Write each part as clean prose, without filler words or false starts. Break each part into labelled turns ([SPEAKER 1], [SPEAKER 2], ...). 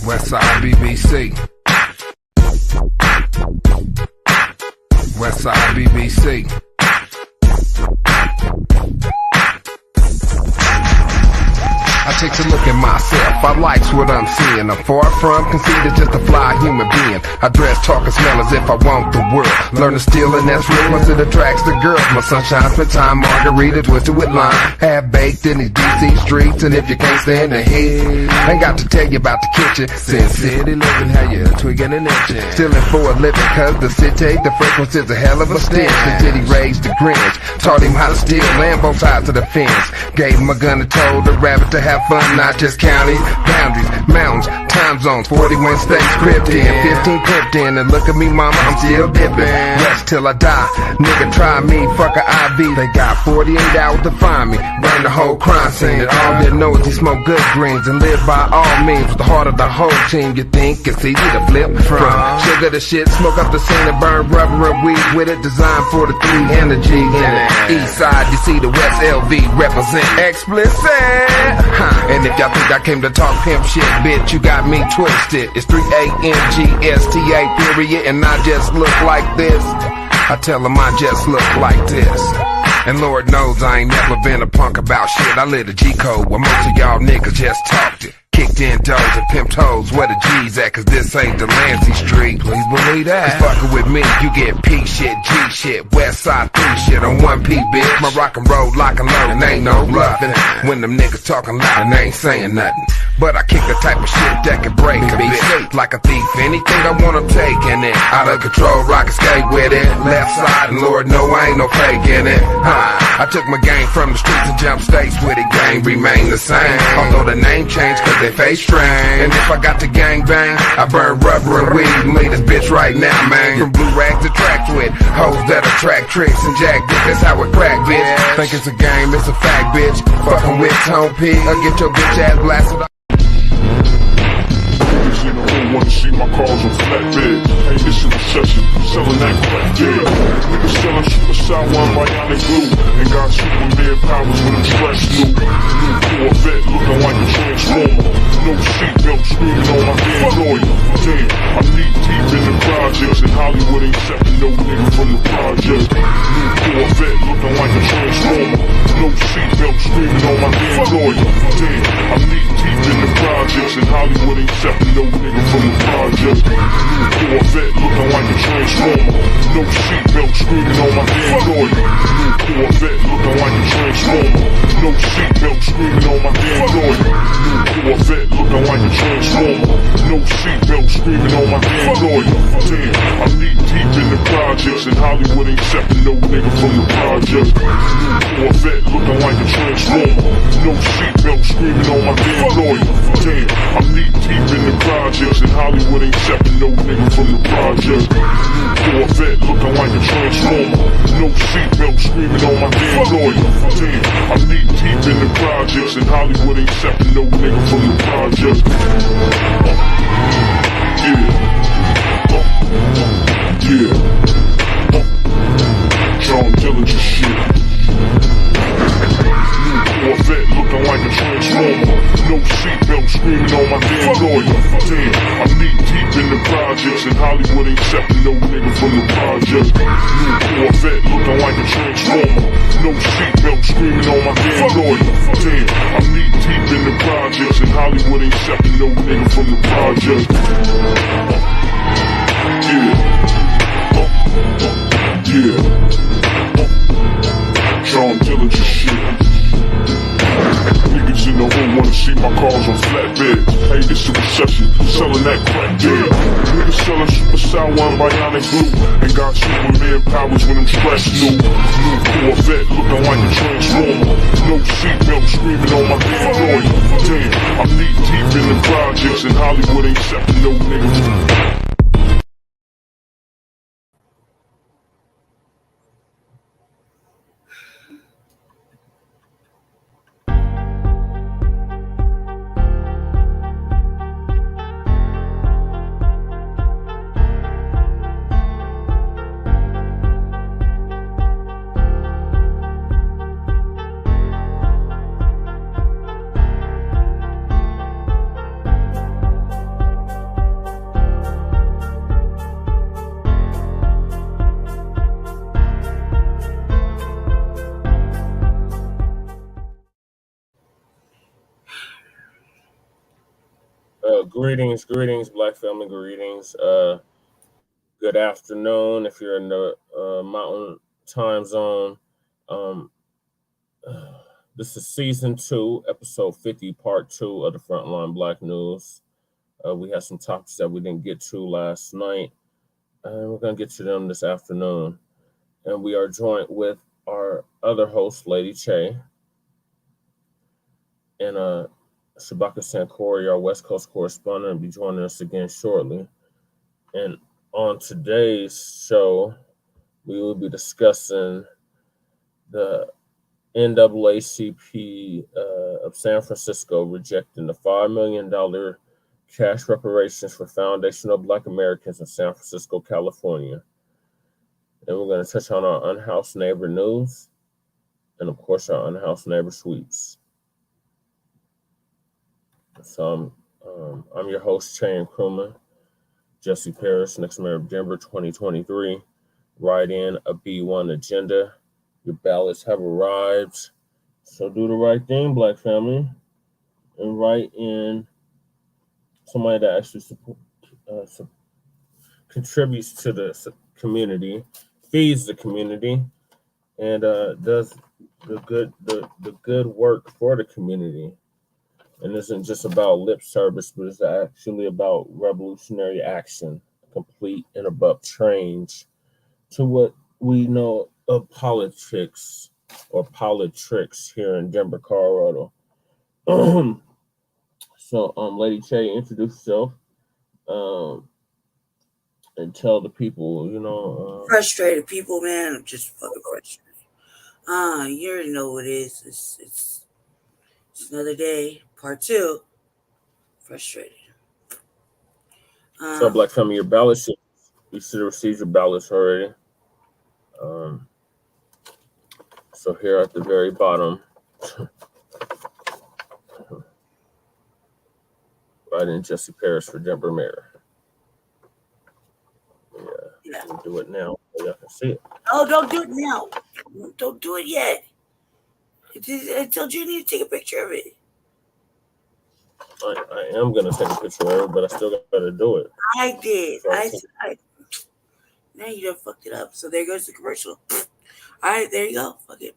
[SPEAKER 1] Westside BBC. Westside BBC. I take a look at myself, I likes what I'm seeing. I'm far from conceited, just a fly human being. I dress, talk, and smell as if I want the world. Learn to steal and that's real once it attracts the girls. My sunshine, spend time, margarita, twisted with lime. Half baked in these DC streets, and if you can't stand the heat, ain't got to tell you about the kitchen. Sin City living, how you twigging and itching. Stealing for a living, cause the city, the fragrance is a hell of a stench. Until he raised the Grinch, taught him how to steal and both sides of the fence. Gave him a gun and told the rabbit to have fun, not just counties, boundaries, mountains, time zones, 41 states, crypt in, 15 crypt in, and look at me mama, I'm still dipping, rest till I die, nigga try me, fuck a IV, they got 48 hours to find me, burn the whole crime scene, and all they know is he smoke good greens, and live by all means, with the heart of the whole team, you think it's easy to flip from sugar to shit, smoke up the scene and burn rubber and weed with it, designed for the 3 and the G in it, east side, you see the West LV represent, explicit, and if y'all think I came to talk pimp shit, bitch, you got me twisted. It's 3-A-N-G-S-T-A period, and I just look like this. I tell them I just look like this. And Lord knows I ain't never been a punk about shit. I live the G-code where most of y'all niggas just talked it. Kicked in doors and pimped hoes, where the G's at, cause this ain't the Lansing Street. Please believe that. Cause fucking with me, you get P shit, G shit, West Side 3 shit on 1P, bitch. My rock and roll, lock and load, and ain't no bluffing. When them niggas talking loud and ain't saying nothing. But I kick the type of shit that can break a bitch. Like a thief, anything I wanna take in it. Out of control, rock and skate with it. Left side, and Lord know I ain't no faking it. I took my game from the streets and jump states with it. Game remain the same, although the name changed cause they face strange. And if I got the gang bang, I burn rubber and weed and leave this bitch right now, man. From blue rags to tracks with hoes that attract tricks and jack dick, that's how it crack, bitch. Think it's a game, it's a fact, bitch. Fucking with Tone P, I'll get your bitch ass blasted up.
[SPEAKER 2] Wanna see my cars on flatbed. Hey, this is a recession, selling that crack, yeah. Niggas selling super sour and bionic glue, and got Superman powers when I'm stressed new. New Corvette looking like a transformer. No seatbelt screaming on my damn lawyer. Damn, I'm knee deep in the projects, and Hollywood ain't accepting no nigga from the project. New Corvette looking like a transformer. No seatbelt screaming on my damn lawyer. Damn, I'm knee deep in the projects, and Hollywood ain't accepting no nigga from the project. New Corvette looking like a transformer. No seatbelt screaming on my damn lawyer. New Corvette looking like a transformer. No seatbelt screaming on my damn lawyer. New Corvette looking like a transformer. No seatbelt screaming on my damn lawyer. Damn, I'm knee deep in the projects, and Hollywood ain't accepting no nigga from the project. New Corvette looking like a transformer. No seatbelt screaming on my damn lawyer. Damn, I'm knee deep in the projects, and Hollywood ain't accepting no nigga from the project. New Corvette looking like a transformer. No seatbelt screaming on my damn lawyer. Damn, I'm knee deep in the projects, and Hollywood ain't accepting no nigga from the project. John Dillinger shit. Corvette looking like a transformer. No seatbelt screaming on my damn lawyer. Damn, I'm knee deep in the projects, and Hollywood ain't accepting no nigga from the project. New Corvette looking like a transformer. No seatbelt screaming on my damn lawyer. Damn, I'm knee deep in the projects, and Hollywood ain't accepting no nigga from the project. John Dillinger shit. Niggas in the hood wanna see my cars on flatbed. Hey, this a recession, selling that crack, yeah. Niggas selling super sour and bionic glue, and got Superman powers when I'm stressed new. New Corvette looking like a transformer. No seatbelt screaming on my damn lawyer. Damn, I'm knee deep in the projects, and Hollywood ain't accepting no niggas.
[SPEAKER 3] Greetings, Black family, greetings. Good afternoon if you're in the Mountain Time Zone. Um, this is season 2, episode 50, part 2 of the Frontline Black News. We had some topics that we didn't get to last night, and we're going to get to them this afternoon. And we are joined with our other host, Lady Che, and Shabaka Sankori, our West Coast correspondent, will be joining us again shortly. And on today's show, we will be discussing the NAACP of San Francisco rejecting the $5 million cash reparations for foundational Black Americans in San Francisco, California. And we're going to touch on our Unhoused Neighbor news and, of course, our Unhoused Neighbor sweeps. So I'm your host, Chain Krumah, Jesse Parrish, next mayor of Denver 2023. Write in a B1 agenda. Your ballots have arrived. So do the right thing, Black family, and write in somebody that actually contributes to the community, feeds the community, and does the good work for the community. And isn't just about lip service, but it's actually about revolutionary action, complete and abrupt change to what we know of politics or politics here in Denver, Colorado. So, Lady Che, introduce yourself and tell the people,
[SPEAKER 4] frustrated people, man. I'm just fucking frustrated. You already know what it is. It's another day, part 2. Frustrated.
[SPEAKER 3] So, Black family, your ballots, you should have received your ballots already. So here at the very bottom, write in Jesse Parrish for Denver mayor. Yeah. We'll do it now so y'all can see it.
[SPEAKER 4] Oh, don't do it now. Don't do it yet. I told you need to take a picture of it.
[SPEAKER 3] I am going to take a picture of it, but I still got to do it.
[SPEAKER 4] I did. I now you done fucked it up. So there goes the commercial. All right, there you go. Fuck it.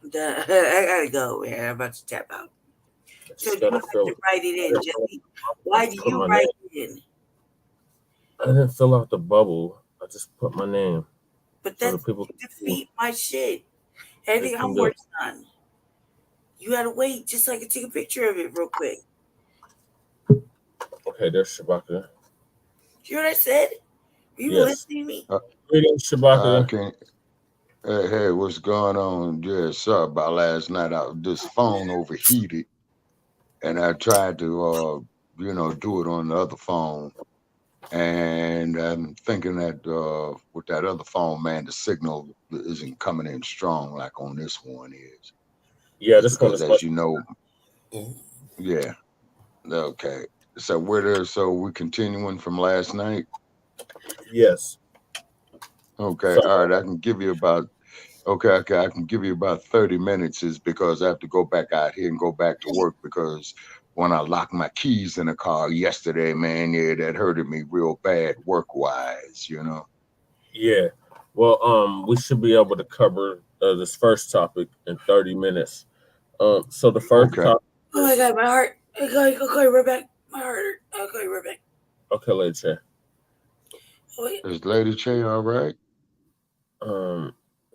[SPEAKER 4] I gotta go, man. I'm about to tap out. So you have to write it in, Jesse. Why do you write it in?
[SPEAKER 3] I didn't fill out the bubble. I just put my name.
[SPEAKER 4] But that's to defeat my shit. Everything homework's done. You gotta wait just so I can take a picture of it real quick.
[SPEAKER 3] Okay, there's Shabaka.
[SPEAKER 4] You hear what I said? Are you listening to me?
[SPEAKER 3] Greetings, Shabaka.
[SPEAKER 5] Hey, what's going on? Yeah, sorry about last night. This phone overheated, and I tried to, do it on the other phone. And I'm thinking that with that other phone, man, the signal isn't coming in strong like on this one is.
[SPEAKER 3] Yeah, this one is,
[SPEAKER 5] as you know. Yeah. Okay. So we're continuing from last night.
[SPEAKER 3] Yes.
[SPEAKER 5] Okay. All right. I can give you about. Okay. I can give you about 30 minutes, is because I have to go back out here and go back to work, because when I locked my keys in the car yesterday, man, that hurted me real bad work-wise,
[SPEAKER 3] Yeah. Well, we should be able to cover this first topic in 30 minutes. So the first topic.
[SPEAKER 4] Oh my God, my heart. I'll call you right back. My heart hurt. I'll call you right back.
[SPEAKER 3] Okay, Lady Che.
[SPEAKER 5] Is Lady Che all right?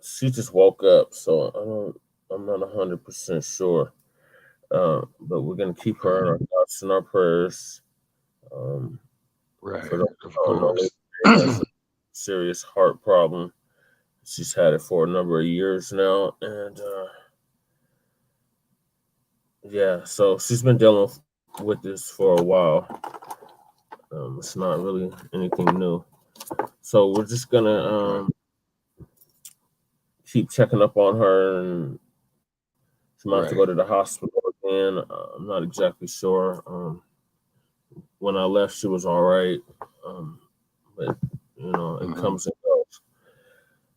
[SPEAKER 3] She just woke up, so I'm not 100% sure. But we're gonna keep her in our thoughts and our prayers.
[SPEAKER 5] Right,
[SPEAKER 3] for the,
[SPEAKER 5] of course.
[SPEAKER 3] Serious heart problem. She's had it for a number of years now, and so she's been dealing with this for a while. It's not really anything new, so we're just gonna keep checking up on her, and she might have to go to the hospital again. I'm not exactly sure. When I left, she was all right, but it comes and goes.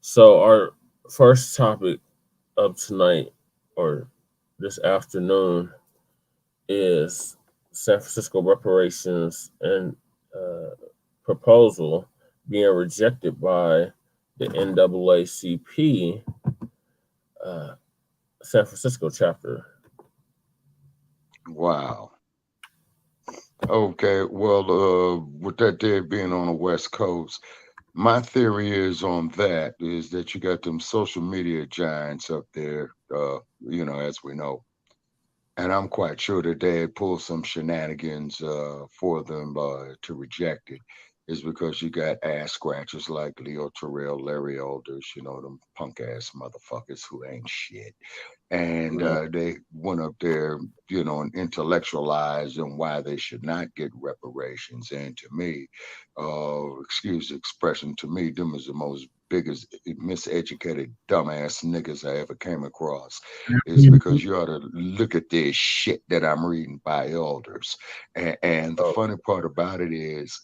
[SPEAKER 3] So our first topic of tonight, or this afternoon, is San Francisco reparations and proposal being rejected by the NAACP San Francisco chapter.
[SPEAKER 5] Wow. Okay, well, with that there being on the West Coast, my theory is on that is that you got them social media giants up there, as we know. And I'm quite sure that they pulled some shenanigans for them to reject it. Is because you got ass scratchers like Leo Terrell, Larry Elders, them punk ass motherfuckers who ain't shit. And they went up there, and intellectualized on why they should not get reparations. And to me, excuse the expression, to me, them is the most biggest miseducated dumbass niggas I ever came across. Is because you ought to look at this shit that I'm reading by elders. And the funny part about it is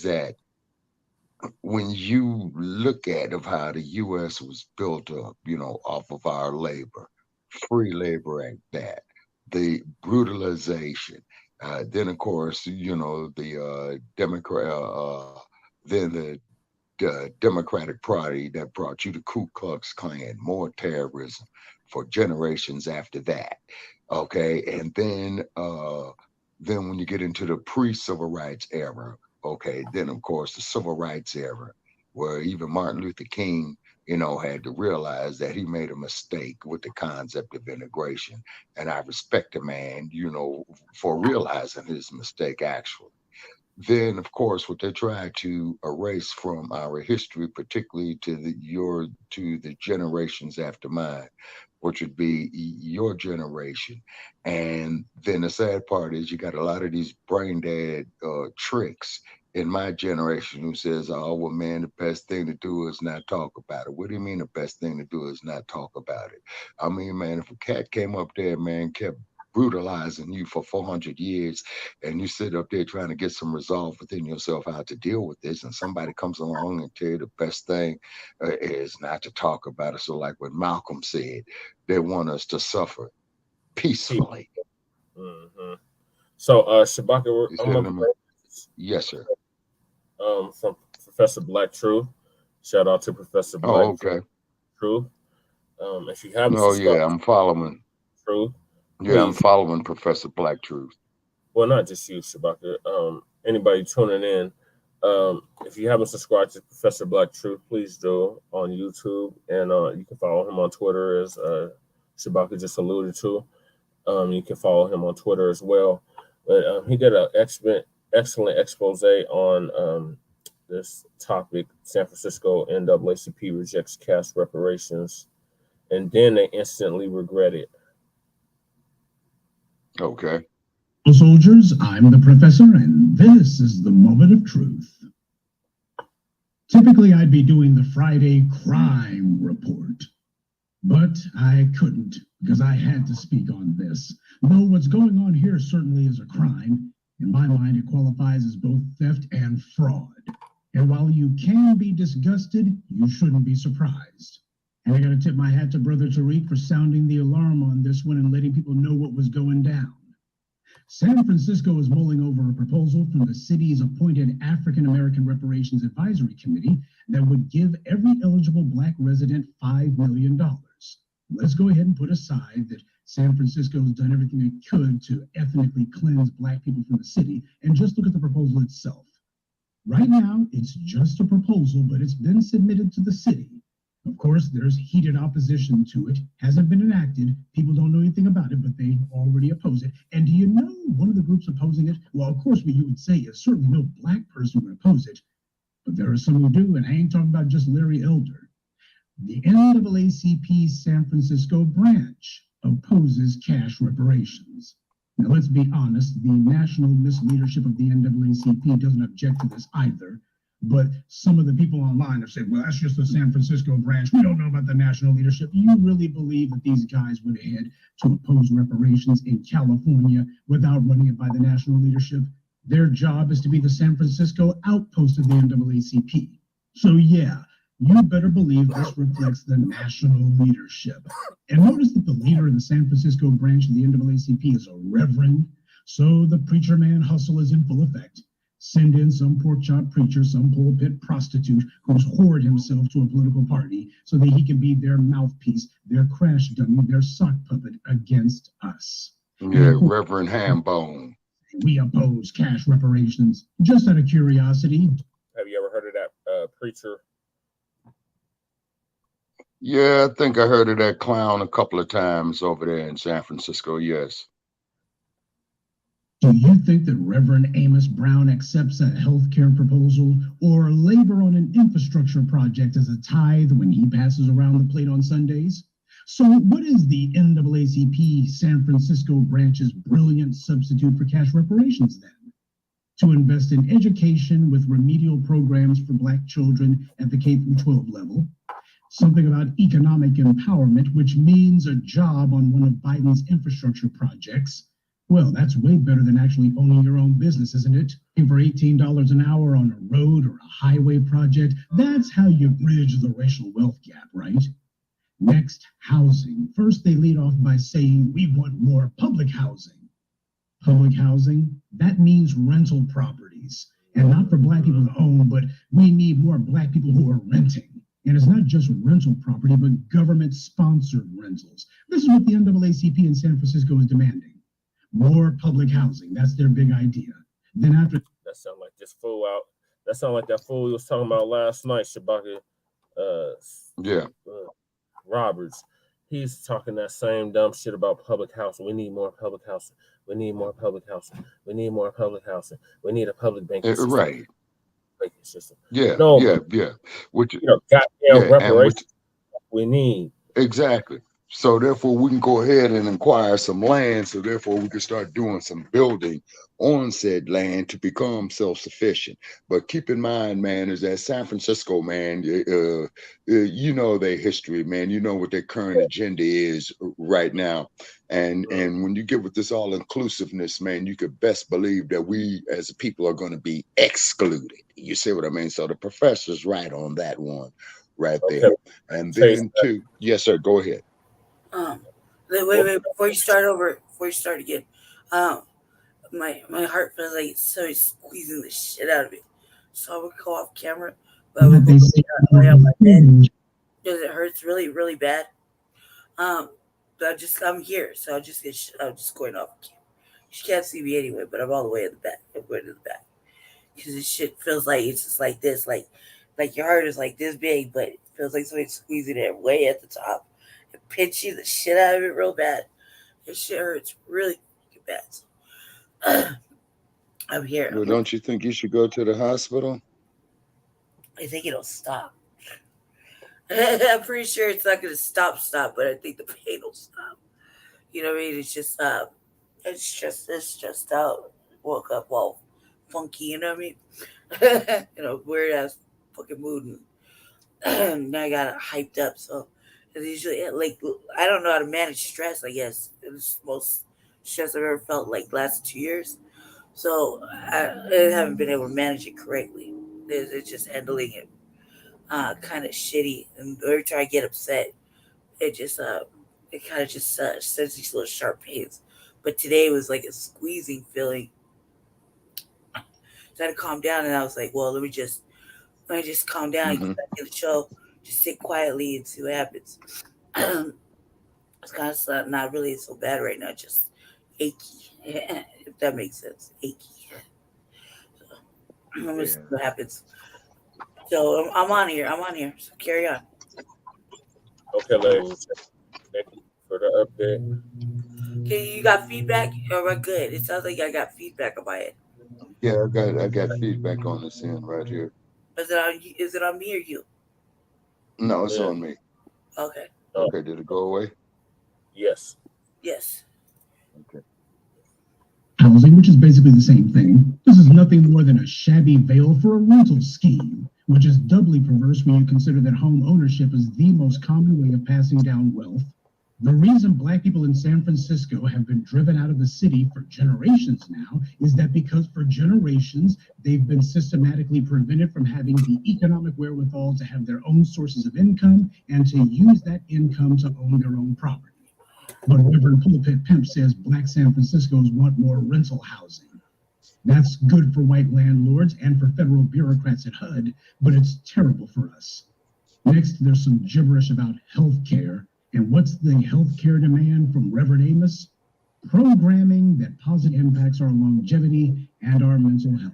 [SPEAKER 5] that when you look at of how the U.S. was built up, off of our labor, free labor at that, the brutalization, then of course, the Democratic Party that brought you the Ku Klux Klan, more terrorism for generations after that. Okay, and then when you get into the pre-civil rights era, okay, then of course the civil rights era, where even Martin Luther King, had to realize that he made a mistake with the concept of integration. And I respect the man, for realizing his mistake actually. Then, of course, what they try to erase from our history, particularly to the generations after mine, which would be your generation. And then the sad part is you got a lot of these brain dead tricks in my generation who says, oh, well, man, the best thing to do is not talk about it. What do you mean the best thing to do is not talk about it? I mean, man, if a cat came up there, man, kept brutalizing you for 400 years and you sit up there trying to get some resolve within yourself how to deal with this, and somebody comes along and tell you the best thing is not to talk about it. So like what Malcolm said, they want us to suffer peacefully.
[SPEAKER 3] Mm-hmm. So Shabaka,
[SPEAKER 5] yes, sir.
[SPEAKER 3] From Professor Blacc Truth. Shout out to Professor Blacc.
[SPEAKER 5] Oh, okay.
[SPEAKER 3] Truth. If you haven't
[SPEAKER 5] I'm following.
[SPEAKER 3] Truth.
[SPEAKER 5] Yeah, I'm following Professor Blacc Truth.
[SPEAKER 3] Well, not just you, Shabaka. Anybody tuning in, if you haven't subscribed to Professor Blacc Truth, please do on YouTube, and you can follow him on Twitter, as Shabaka just alluded to. You can follow him on Twitter as well. But he did an excellent expose on this topic. San Francisco NAACP rejects cash reparations, and then they instantly regret it.
[SPEAKER 5] Okay.
[SPEAKER 6] Soldiers, I'm the professor, and this is the moment of truth. Typically, I'd be doing the Friday crime report, but I couldn't because I had to speak on this. Though what's going on here certainly is a crime. In my mind, it qualifies as both theft and fraud. And while you can be disgusted, you shouldn't be surprised. And I got to tip my hat to Brother Tariq for sounding the alarm on this one and letting people know what was going down. San Francisco is mulling over a proposal from the city's appointed African American Reparations Advisory Committee that would give every eligible Black resident $5 million. Let's go ahead and put aside that San Francisco has done everything it could to ethnically cleanse Black people from the city and just look at the proposal itself. Right now, it's just a proposal, but it's been submitted to the city. Of course, there's heated opposition to it. Hasn't been enacted. People don't know anything about it, but they already oppose it. And do you know one of the groups opposing it? Well, of course, what you would say is certainly no Black person would oppose it, but there are some who do, and I ain't talking about just Larry Elder. The NAACP San Francisco branch opposes cash reparations. Now, let's be honest, the national misleadership of the NAACP doesn't object to this either. But some of the people online have said, well, that's just the San Francisco branch. We don't know about the national leadership. You really believe that these guys went ahead to oppose reparations in California without running it by the national leadership? Their job is to be the San Francisco outpost of the NAACP. So yeah, you better believe this reflects the national leadership. And notice that the leader of the San Francisco branch of the NAACP is a reverend. So the preacher man hustle is in full effect. Send in some pork chop preacher, some pulpit prostitute who's whored himself to a political party so that he can be their mouthpiece, their crash dummy, their sock puppet against us.
[SPEAKER 5] Yeah, Reverend Hambone.
[SPEAKER 6] We oppose cash reparations. Just out of curiosity.
[SPEAKER 3] Have you ever heard of that preacher?
[SPEAKER 5] Yeah, I think I heard of that clown a couple of times over there in San Francisco, yes.
[SPEAKER 6] Do you think that Reverend Amos Brown accepts a healthcare proposal or labor on an infrastructure project as a tithe when he passes around the plate on Sundays? So what is the NAACP San Francisco branch's brilliant substitute for cash reparations then? To invest in education with remedial programs for Black children at the K-12 level, something about economic empowerment, which means a job on one of Biden's infrastructure projects. Well, that's way better than actually owning your own business, isn't it? Paying for $18 an hour on a road or a highway project, that's how you bridge the racial wealth gap, right? Next, housing. First, they lead off by saying, we want more public housing. Public housing, that means rental properties. And not for Black people to own, but we need more Black people who are renting. And it's not just rental property, but government-sponsored rentals. This is what the NAACP in San Francisco is demanding. More public housing. That's their big idea. Then after
[SPEAKER 3] that sound like this fool out. That sound like that fool we was talking about last night, Shabaka. Roberts. He's talking that same dumb shit about public housing. We need more public housing. We need more public housing. We need more public housing. We need a public banking system.
[SPEAKER 5] Right.
[SPEAKER 3] Banking system.
[SPEAKER 5] Yeah.
[SPEAKER 3] No,
[SPEAKER 5] yeah. Which,
[SPEAKER 3] goddamn reparations we need.
[SPEAKER 5] Exactly. So therefore, we can go ahead and acquire some land. So therefore, we can start doing some building on said land to become self-sufficient. But keep in mind, man, is that San Francisco, man, you know their history, man. You know what their current agenda is right now. And when you get with this all-inclusiveness, man, you could best believe that we as a people are going to be excluded. You see what I mean? So the professor's right on that one right there. And then too, yes, sir, go ahead.
[SPEAKER 4] Wait, before you start again, my heart feels like somebody's squeezing the shit out of me. So I would go off camera, but I would go lay on my bed because it hurts really, really bad. But I'm here, so I'm just going off camera. You can't see me anyway, but I'm all the way in the back. I'm going to the back because this shit feels like it's just like this, like your heart is like this big, but it feels like somebody's squeezing it way at the top. Pinch you the shit out of it real bad. This shit hurts really bad. I'm here.
[SPEAKER 5] Well, don't you think you should go to the hospital?
[SPEAKER 4] I think it'll stop. I'm pretty sure it's not going to stop, but I think the pain will stop. You know what I mean? It's just out. Woke up all funky, you know what I mean? Weird ass fucking mood. And now I got it hyped up, so. Because usually, I don't know how to manage stress, I guess. It's the most stress I've ever felt, last 2 years. So I haven't been able to manage it correctly. It's just handling it kind of shitty. And every time I get upset, it kind of just sends these little sharp pains. But today was like a squeezing feeling. So I had to calm down, and I was like, well, let me just calm down and get back in the show. Just sit quietly and see what happens. It's kind of not really so bad right now, just achy, if that makes sense. Achy. So, I'm going to see what happens. So I'm on here. So carry on.
[SPEAKER 3] Okay, ladies. Thank you for the update.
[SPEAKER 4] Okay, you got feedback? All right, good. It sounds like I got feedback on my end.
[SPEAKER 5] Yeah, I got feedback on this end right here.
[SPEAKER 4] Is it on me or you?
[SPEAKER 5] No, it's on me.
[SPEAKER 4] Okay.
[SPEAKER 5] Okay, did it go away?
[SPEAKER 3] Yes.
[SPEAKER 5] Okay.
[SPEAKER 6] Housing, which is basically the same thing. This is nothing more than a shabby veil for a rental scheme, which is doubly perverse when you consider that home ownership is the most common way of passing down wealth. The reason Black people in San Francisco have been driven out of the city for generations now is that because for generations, they've been systematically prevented from having the economic wherewithal to have their own sources of income and to use that income to own their own property. But Reverend Pulpit Pimp says Black San Franciscos want more rental housing. That's good for white landlords and for federal bureaucrats at HUD, but it's terrible for us. Next, there's some gibberish about health care. And what's the health care demand from Reverend Amos? Programming that positively impacts our longevity and our mental health.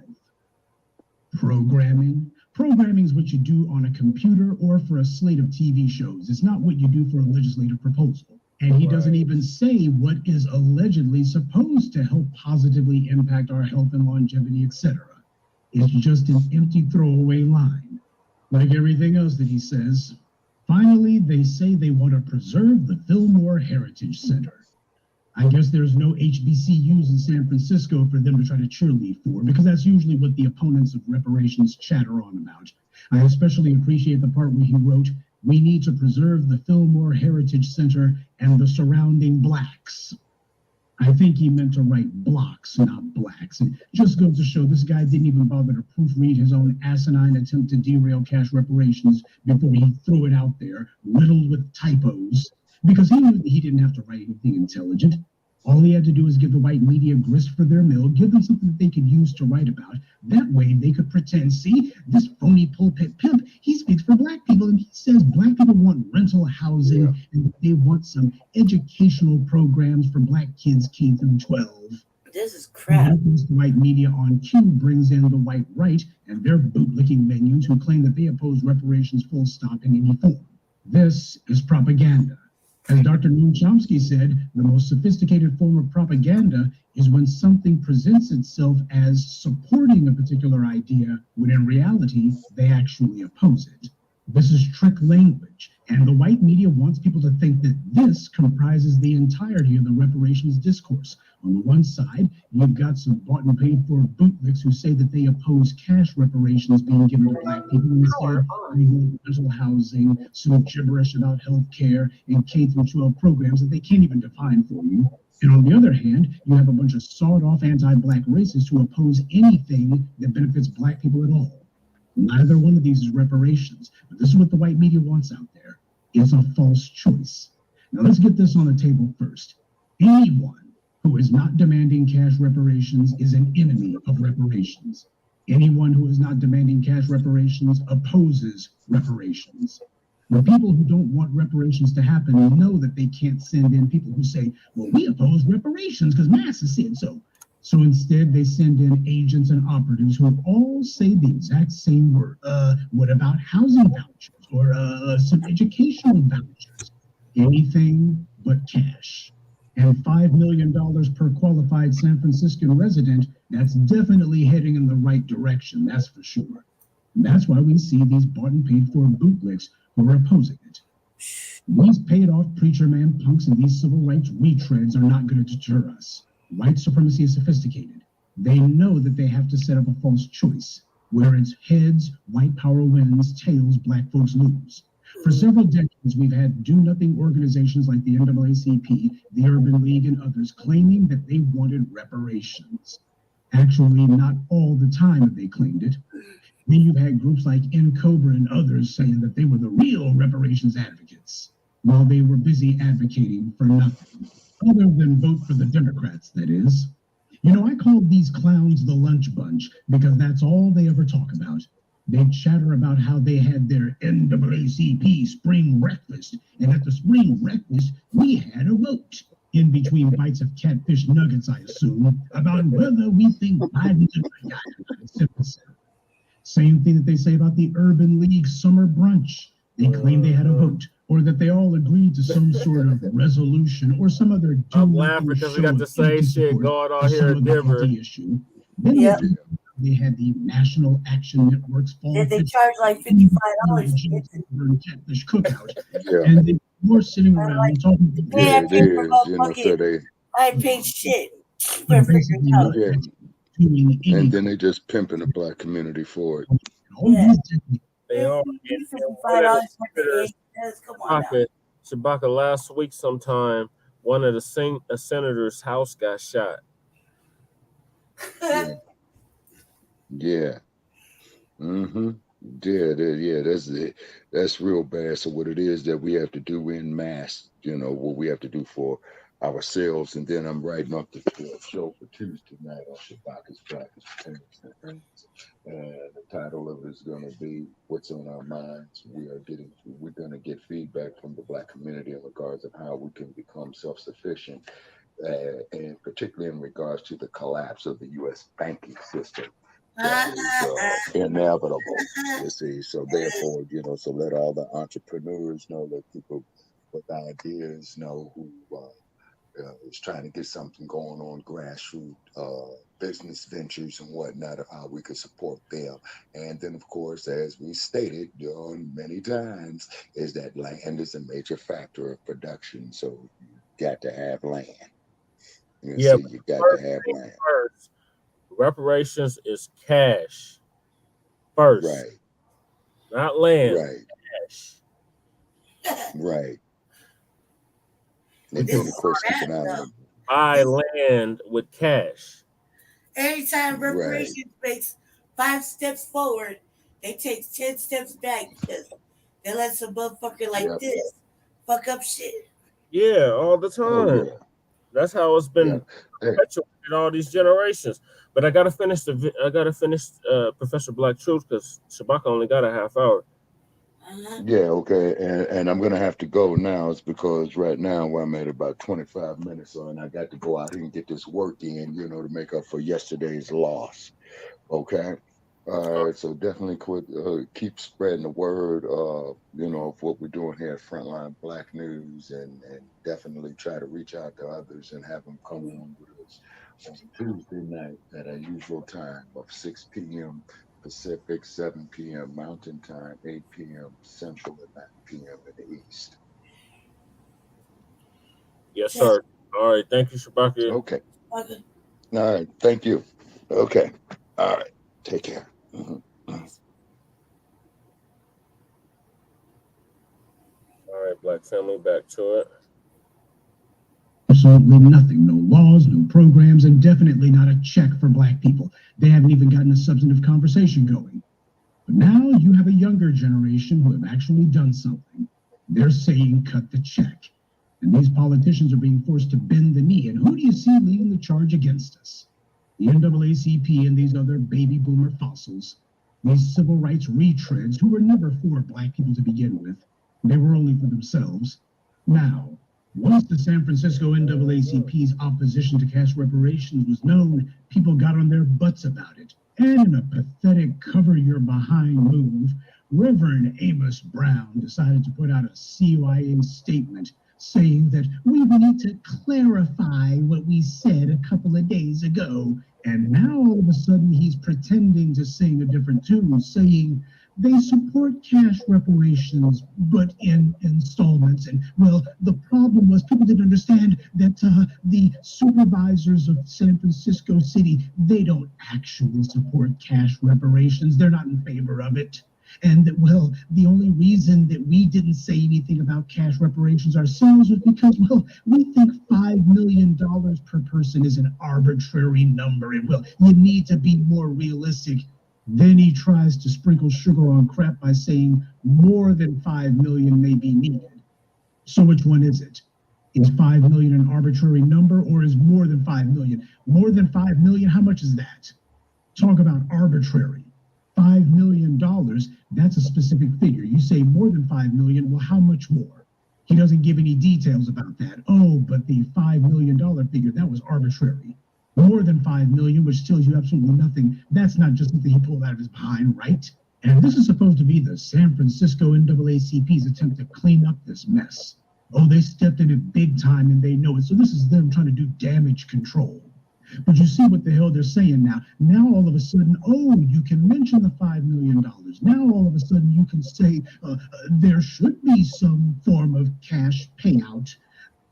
[SPEAKER 6] Programming is what you do on a computer or for a slate of TV shows. It's not what you do for a legislative proposal. And he doesn't even say what is allegedly supposed to help positively impact our health and longevity, etc. It's just an empty throwaway line. Like everything else that he says. Finally, they say they want to preserve the Fillmore Heritage Center. I guess there's no HBCUs in San Francisco for them to try to cheerlead for, because that's usually what the opponents of reparations chatter on about. I especially appreciate the part where he wrote, "We need to preserve the Fillmore Heritage Center and the surrounding blacks." I think he meant to write blocks, not blacks. It just goes to show this guy didn't even bother to proofread his own asinine attempt to derail cash reparations before he threw it out there, riddled with typos, because he knew that he didn't have to write anything intelligent. All he had to do was give the white media grist for their mill, give them something that they could use to write about. That way they could pretend, see, this phony pulpit pimp, he speaks for black people, and he says black people want rental housing, and they want some educational programs for black kids K through 12.
[SPEAKER 4] This is crap.
[SPEAKER 6] The white media on cue brings in the white right and their bootlicking minions who claim that they oppose reparations full stop in any form. This is propaganda. As Dr. Noam Chomsky said, the most sophisticated form of propaganda is when something presents itself as supporting a particular idea, when in reality, they actually oppose it. This is trick language, and the white media wants people to think that this comprises the entirety of the reparations discourse. On the one side, you've got some bought and paid for bootlicks who say that they oppose cash reparations being given to black people instead, rental housing, some gibberish about health care and K through 12 programs that they can't even define for you. And on the other hand, you have a bunch of sawed-off anti-black racists who oppose anything that benefits black people at all. Neither one of these is reparations, but this is what the white media wants out there. It's a false choice. Now let's get this on the table first. Anyone who is not demanding cash reparations is an enemy of reparations. Anyone who is not demanding cash reparations opposes reparations. The people who don't want reparations to happen know that they can't send in people who say, well, we oppose reparations because Massa said so. So instead, they send in agents and operatives who all say the exact same word. What about housing vouchers or some educational vouchers? Anything but cash. And $5 million per qualified San Franciscan resident, that's definitely heading in the right direction, that's for sure. And that's why we see these bought and paid for bootlicks who are opposing it. These paid-off preacher man punks and these civil rights retreads are not going to deter us. White supremacy is sophisticated. They know that they have to set up a false choice, where it's heads, white power wins, tails, black folks lose. For several decades, we've had do-nothing organizations like the NAACP, the Urban League, and others claiming that they wanted reparations. Actually, not all the time have they claimed it. Then you've had groups like NCOBRA and others saying that they were the real reparations advocates, while they were busy advocating for nothing. Other than vote for the Democrats, that is. You know, I call these clowns the lunch bunch because that's all they ever talk about. They chatter about how they had their NAACP spring breakfast, and at the spring breakfast, we had a vote. In between bites of catfish nuggets, I assume, about whether we think Biden's a good guy. Same thing that they say about the Urban League summer brunch. They claim they had a vote, or that they all agreed to some sort of resolution or some other.
[SPEAKER 3] I'm laughing because we got the same shit going on here in Denver.
[SPEAKER 4] Yeah.
[SPEAKER 6] They had the National Action Network's fall.
[SPEAKER 4] Did they charge like $55
[SPEAKER 6] catfish cookout? And they were sitting around talking.
[SPEAKER 5] Yeah, it is. You know, so they.
[SPEAKER 4] I paid shit.
[SPEAKER 5] And then they just pimping the black community for it.
[SPEAKER 4] Yeah.
[SPEAKER 3] They are.
[SPEAKER 4] $55 come on now.
[SPEAKER 3] Shabaka, last week sometime, one of the a senator's house got shot.
[SPEAKER 5] Yeah. Mm-hmm. Yeah, that's real bad. So what it is that we have to do in mass, what we have to do for ourselves, and then I'm writing up the show for Tuesday night on Shabaka's Blackest Parents and Friends. And the title of it is going to be "What's on Our Minds." We're going to get feedback from the Black community in regards of how we can become self-sufficient, and particularly in regards to the collapse of the U.S. banking system. That is inevitable, you see. So therefore, so let all the entrepreneurs know, let people with ideas know who is trying to get something going on, grassroots business ventures and whatnot, of how we could support them. And then, of course, as we stated many times, is that land is a major factor of production. So you got to have land.
[SPEAKER 3] Yeah,
[SPEAKER 5] See, you got to have land.
[SPEAKER 3] First, reparations is cash first,
[SPEAKER 5] Right.
[SPEAKER 3] not land.
[SPEAKER 5] Right.
[SPEAKER 3] Cash.
[SPEAKER 5] Right. And then, of course, keep an eye on
[SPEAKER 3] buy land with cash.
[SPEAKER 4] Anytime reparations makes 5 steps forward, they take 10 steps back because they let some motherfucker like this fuck up shit.
[SPEAKER 3] Yeah, all the time.
[SPEAKER 5] Oh, yeah.
[SPEAKER 3] That's how it's been perpetuated all these generations. But I gotta finish Professor Black Truth because Shabaka only got a half hour.
[SPEAKER 5] Yeah, okay. And I'm gonna have to go now. It's because right now I'm at about 25 minutes on, and I got to go out here and get this work in, to make up for yesterday's loss. Okay. All right, so definitely keep spreading the word, of what we're doing here at Frontline Black News, and definitely try to reach out to others and have them come on with us on Tuesday night at our usual time of 6 p.m. Pacific, 7 p.m. Mountain Time, 8 p.m. Central, and 9 p.m. in the East.
[SPEAKER 3] Yes, sir. All right, thank you, Shabaka.
[SPEAKER 5] Okay. All right, thank you. Okay. All right, take care. Mm-hmm.
[SPEAKER 3] All right, Black family, back to it.
[SPEAKER 6] Absolutely nothing. No laws, no programs, and definitely not a check for Black people. They haven't even gotten a substantive conversation going. But now you have a younger generation who have actually done something. They're saying cut the check. And these politicians are being forced to bend the knee. And who do you see leading the charge against us? The NAACP and these other baby boomer fossils. These civil rights retreads who were never for Black people to begin with. They were only for themselves. Now, once the San Francisco NAACP's opposition to cash reparations was known, people got on their butts about it. And in a pathetic cover-your-behind move, Reverend Amos Brown decided to put out a CYA statement saying that we need to clarify what we said a couple of days ago. And now all of a sudden he's pretending to sing a different tune, saying they support cash reparations, but in installments. And well, the problem was people didn't understand that the supervisors of San Francisco City, they don't actually support cash reparations. They're not in favor of it. And that, well, the only reason that we didn't say anything about cash reparations ourselves was because, well, we think $5 million per person is an arbitrary number. And, well, you need to be more realistic. Then he tries to sprinkle sugar on crap by saying more than 5 million may be needed. So which one is it? Is 5 million an arbitrary number, or is more than 5 million? More than 5 million, how much is that? Talk about arbitrary. $5 million, that's a specific figure. You say more than 5 million, well, how much more? He doesn't give any details about that. Oh, but the $5 million figure, that was arbitrary. More than 5 million, which tells you absolutely nothing. That's not just something he pulled out of his behind, right? And this is supposed to be the San Francisco NAACP's attempt to clean up this mess. Oh, they stepped in it big time and they know it. So this is them trying to do damage control. But you see what the hell they're saying now. Now all of a sudden, oh, you can mention the $5 million. Now all of a sudden you can say there should be some form of cash payout.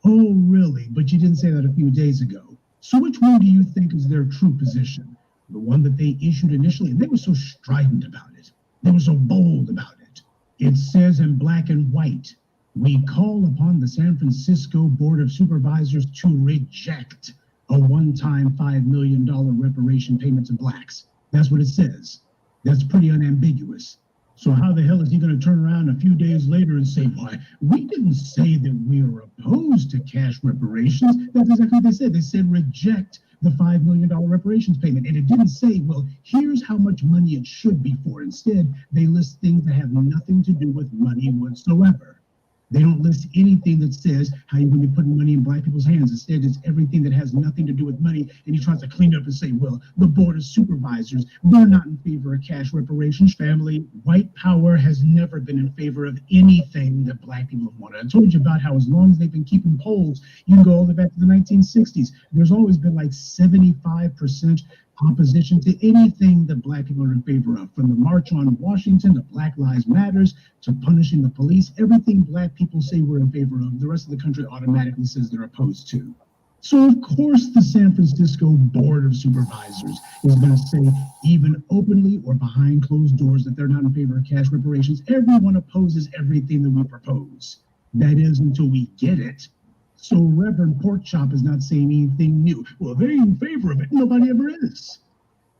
[SPEAKER 6] Oh, really? But you didn't say that a few days ago. So which one do you think is their true position? The one that they issued initially? And they were so strident about it. They were so bold about it. It says in black and white, we call upon the San Francisco Board of Supervisors to reject a one-time $5 million reparation payment to Blacks. That's what it says. That's pretty unambiguous. So how the hell is he going to turn around a few days later and say, "Why, we didn't say that we were opposed to cash reparations"? That's exactly what they said. They said reject the $5 million reparations payment. And it didn't say, well, here's how much money it should be for. Instead, they list things that have nothing to do with money whatsoever. They don't list anything that says how you're going to be putting money in Black people's hands. Instead, it's everything that has nothing to do with money. And he tries to clean up and say, well, the Board of Supervisors, they're not in favor of cash reparations. Family, white power has never been in favor of anything that Black people have wanted. I told you about how as long as they've been keeping polls, you can go all the way back to the 1960s. There's always been like 75% opposition to anything that Black people are in favor of, from the March on Washington to Black Lives Matters to punishing the police. Everything Black people say we're in favor of, the rest of the country automatically says they're opposed to. So of course the San Francisco Board of Supervisors is going to say, even openly or behind closed doors, that they're not in favor of cash reparations. Everyone opposes everything that we propose. That is, until we get it. So Reverend Porkchop is not saying anything new. Well, they're in favor of it. Nobody ever is.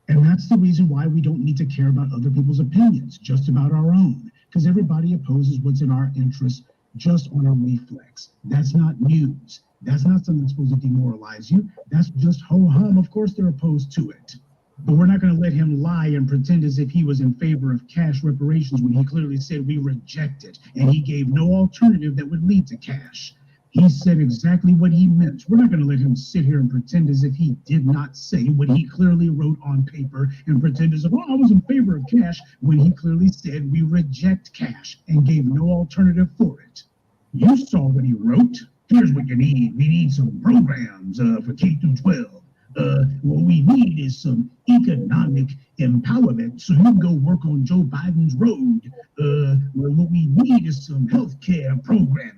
[SPEAKER 6] And that's the reason why we don't need to care about other people's opinions, just about our own. Because everybody opposes what's in our interest just on a reflex. That's not news. That's not something that's supposed to demoralize you. That's just ho-hum. Of course they're opposed to it. But we're not going to let him lie and pretend as if he was in favor of cash reparations when he clearly said we reject it. And he gave no alternative that would lead to cash. He said exactly what he meant. We're not going to let him sit here and pretend as if he did not say what he clearly wrote on paper and pretend as if, oh, I was in favor of cash, when he clearly said we reject cash and gave no alternative for it. You saw what he wrote. Here's what you need. We need some programs for K through 12. What we need is some economic empowerment so you can go work on Joe Biden's road. What we need is some healthcare programming.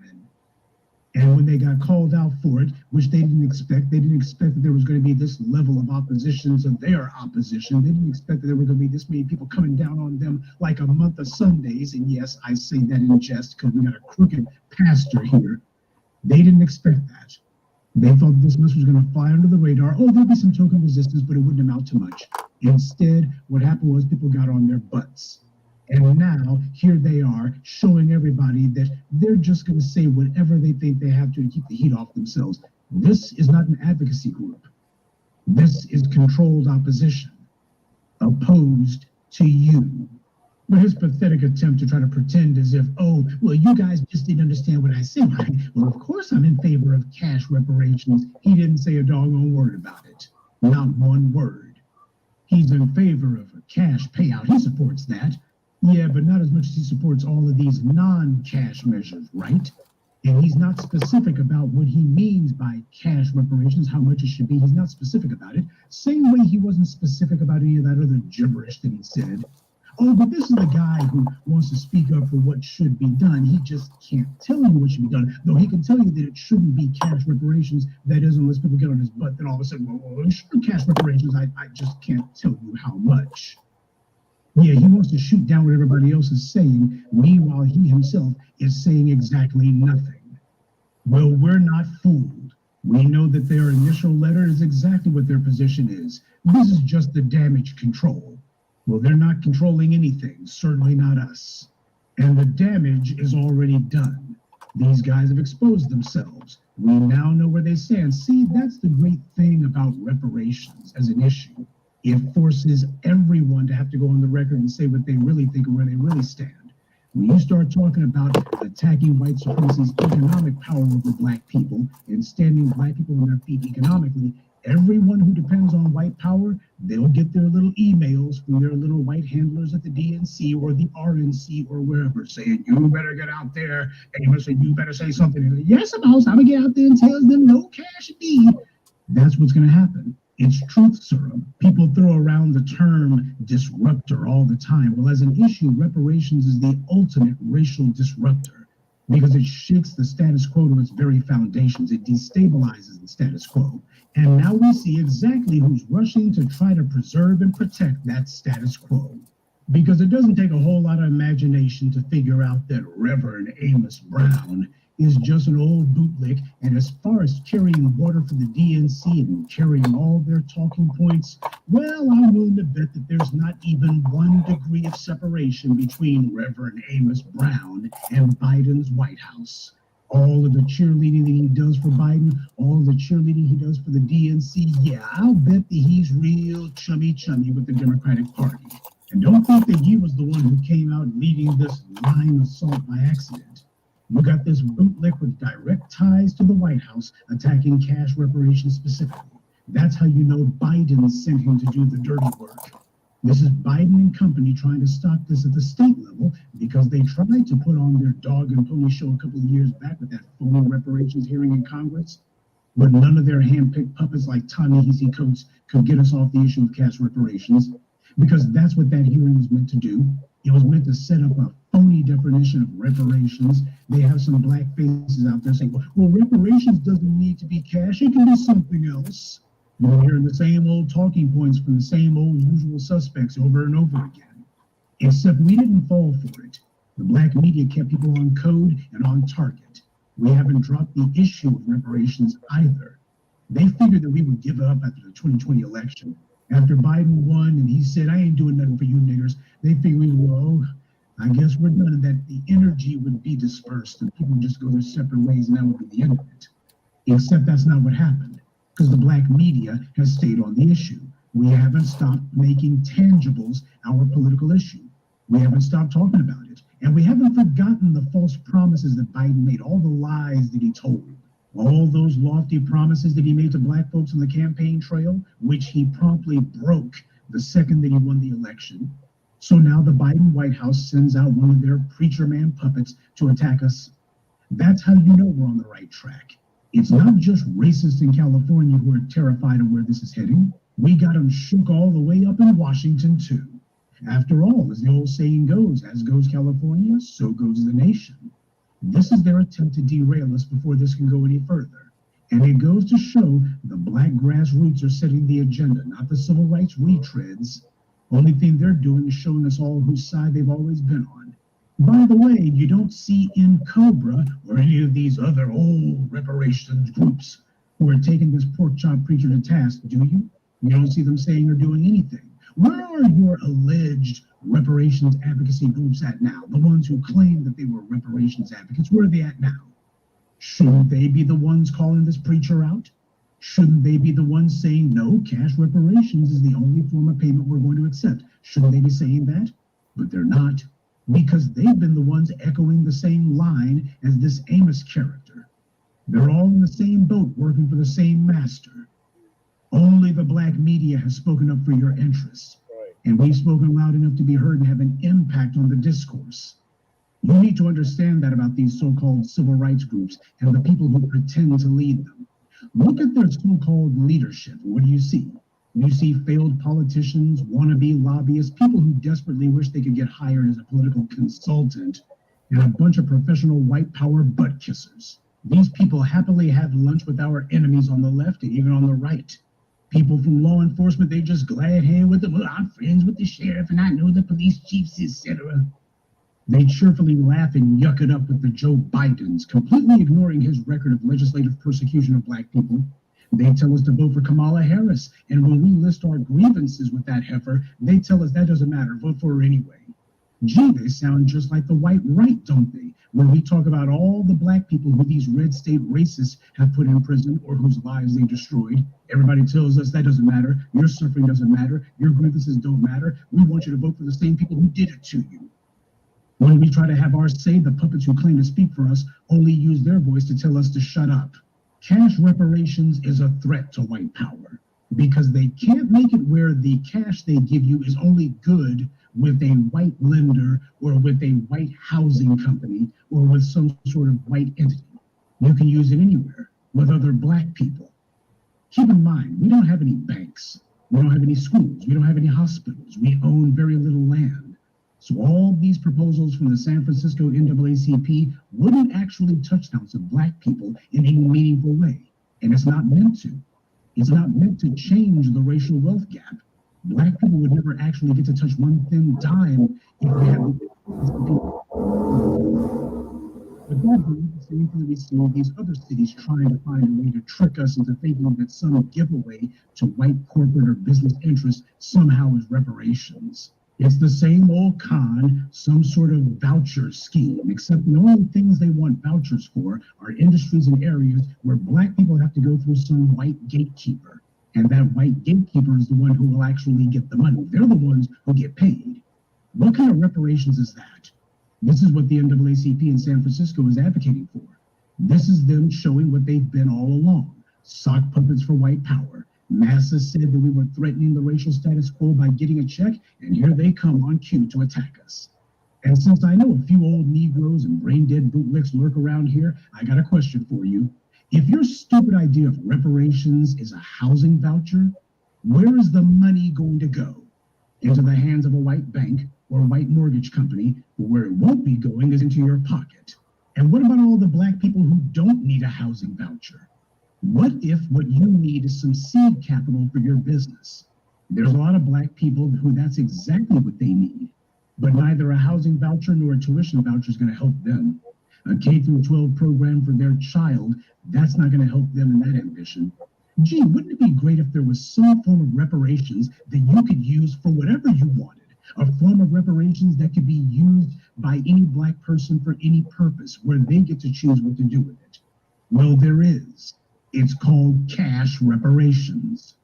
[SPEAKER 6] And when they got called out for it, which they didn't expect that there was going to be this level of opposition to their opposition. They didn't expect that there were going to be this many people coming down on them like a month of Sundays. And yes, I say that in jest because we got a crooked pastor here. They didn't expect that. They thought this mess was going to fly under the radar. Oh, there'll be some token resistance, but it wouldn't amount to much. Instead, what happened was people got on their butts. And now, here they are, showing everybody that they're just going to say whatever they think they have to keep the heat off themselves. This is not an advocacy group. This is controlled opposition, opposed to you. But his pathetic attempt to try to pretend as if, oh, well, you guys just didn't understand what I said, right? Well, of course I'm in favor of cash reparations. He didn't say a doggone word about it. Not one word. He's in favor of a cash payout. He supports that. Yeah, but not as much as he supports all of these non-cash measures, right? And he's not specific about what he means by cash reparations, how much it should be. He's not specific about it. Same way he wasn't specific about any of that other gibberish that he said. Oh, but this is the guy who wants to speak up for what should be done. He just can't tell you what should be done. Though he can tell you that it shouldn't be cash reparations. That is, unless people get on his butt, then all of a sudden, well, it should be cash reparations. I just can't tell you how much. Yeah, he wants to shoot down what everybody else is saying. Meanwhile, he himself is saying exactly nothing. Well, we're not fooled. We know that their initial letter is exactly what their position is. This is just the damage control. Well, they're not controlling anything, certainly not us. And the damage is already done. These guys have exposed themselves. We now know where they stand. See, that's the great thing about reparations as an issue. It forces everyone to have to go on the record and say what they really think and where they really stand. When you start talking about attacking white supremacy's economic power over Black people and standing Black people on their feet economically, everyone who depends on white power, they'll get their little emails from their little white handlers at the DNC or the RNC or wherever saying, you better get out there and you better say something. And yes, I'm going to get out there and tell them no cash indeed. That's what's going to happen. It's truth serum. People throw around the term disruptor all the time. Well, as an issue, reparations is the ultimate racial disruptor because it shakes the status quo to its very foundations. It destabilizes the status quo. And now we see exactly who's rushing to try to preserve and protect that status quo. Because it doesn't take a whole lot of imagination to figure out that Reverend Amos Brown is just an old bootlick. And as far as carrying water for the DNC and carrying all their talking points, well, I'm willing to bet that there's not even 1 degree of separation between Reverend Amos Brown and Biden's White House. All of the cheerleading that he does for Biden, all of the cheerleading he does for the DNC, yeah, I'll bet that he's real chummy with the Democratic Party. And don't think that he was the one who came out leading this lying assault by accident. You got this bootlick with direct ties to the White House attacking cash reparations specifically. That's how you know Biden sent him to do the dirty work. This is Biden and company trying to stop this at the state level because they tried to put on their dog and pony show a couple of years back with that phony reparations hearing in Congress. But none of their hand-picked puppets like Ta-Nehisi Coates could get us off the issue of cash reparations, because that's what that hearing was meant to do. It was meant to set up a phony definition of reparations. They have some black faces out there saying, well, reparations doesn't need to be cash. It can be something else. You're hearing the same old talking points from the same old usual suspects over and over again. Except we didn't fall for it. The black media kept people on code and on target. We haven't dropped the issue of reparations either. They figured that we would give up after the 2020 election. After Biden won and he said, I ain't doing nothing for you niggers, they figured we would, well, I guess we're done, and that the energy would be dispersed and people would just go their separate ways and that would be the end of it. Except that's not what happened, because the black media has stayed on the issue. We haven't stopped making tangibles our political issue. We haven't stopped talking about it. And we haven't forgotten the false promises that Biden made, all the lies that he told. All those lofty promises that he made to black folks on the campaign trail, which he promptly broke the second that he won the election. So now the Biden White House sends out one of their preacher man puppets to attack us. That's how you know we're on the right track. It's not just racists in California who are terrified of where this is heading. We got them shook all the way up in Washington, too. After all, as the old saying goes, as goes California, so goes the nation. This is their attempt to derail us before this can go any further. And it goes to show the black grassroots are setting the agenda, not the civil rights retreads. Only thing they're doing is showing us all whose side they've always been on. By the way, you don't see in Cobra or any of these other old reparations groups who are taking this pork chop preacher to task, do you? You don't see them saying or doing anything. Where are your alleged reparations advocacy groups at now? The ones who claim that they were reparations advocates, where are they at now? Shouldn't they be the ones calling this preacher out? Shouldn't they be the ones saying, no, cash reparations is the only form of payment we're going to accept? Shouldn't they be saying that? But they're not, because they've been the ones echoing the same line as this Amos character. They're all in the same boat, working for the same master. Only the black media has spoken up for your interests. Right. And we've spoken loud enough to be heard and have an impact on the discourse. You need to understand that about these so-called civil rights groups and the people who pretend to lead them. Look at their so-called leadership. What do you see? You see failed politicians, wannabe lobbyists, people who desperately wish they could get hired as a political consultant, and a bunch of professional white power butt kissers. These people happily have lunch with our enemies on the left and even on the right. People from law enforcement, they just glad hand with them. Well, I'm friends with the sheriff and I know the police chiefs, etc. They cheerfully laugh and yuck it up with the Joe Bidens, completely ignoring his record of legislative persecution of black people. They tell us to vote for Kamala Harris, and when we list our grievances with that heifer, they tell us that doesn't matter, vote for her anyway. Gee, they sound just like the white right, don't they? When we talk about all the black people who these red state racists have put in prison or whose lives they destroyed, everybody tells us that doesn't matter, your suffering doesn't matter, your grievances don't matter, we want you to vote for the same people who did it to you. When we try to have our say, the puppets who claim to speak for us only use their voice to tell us to shut up. Cash reparations is a threat to white power because they can't make it where the cash they give you is only good with a white lender or with a white housing company or with some sort of white entity. You can use it anywhere with other black people. Keep in mind, we don't have any banks. We don't have any schools. We don't have any hospitals. We own very little land. So all these proposals from the San Francisco NAACP wouldn't actually touch down some black people in any meaningful way. And it's not meant to. It's not meant to change the racial wealth gap. Black people would never actually get to touch one thin dime if we had. But that being same thing that we see in these other cities trying to find a way to trick us into thinking that some giveaway to white corporate or business interests somehow is reparations. It's the same old con, some sort of voucher scheme, except the only things they want vouchers for are industries and areas where Black people have to go through some white gatekeeper. And that white gatekeeper is the one who will actually get the money. They're the ones who get paid. What kind of reparations is that? This is what the NAACP in San Francisco is advocating for. This is them showing what they've been all along. Sock puppets for white power. Massa said that we were threatening the racial status quo by getting a check, and here they come on cue to attack us. And since I know a few old Negroes and brain-dead bootlicks lurk around here, I got a question for you. If your stupid idea of reparations is a housing voucher, where is the money going to go? Into the hands of a white bank or a white mortgage company, where it won't be going is into your pocket. And what about all the Black people who don't need a housing voucher? What if what you need is some seed capital for your business? There's a lot of Black people who that's exactly what they need, but neither a housing voucher nor a tuition voucher is going to help them. A K-12 program for their child, that's not going to help them in that ambition. Gee, wouldn't it be great if there was some form of reparations that you could use for whatever you wanted? A form of reparations that could be used by any Black person for any purpose, where they get to choose what to do with it. Well, there is. It's called cash reparations.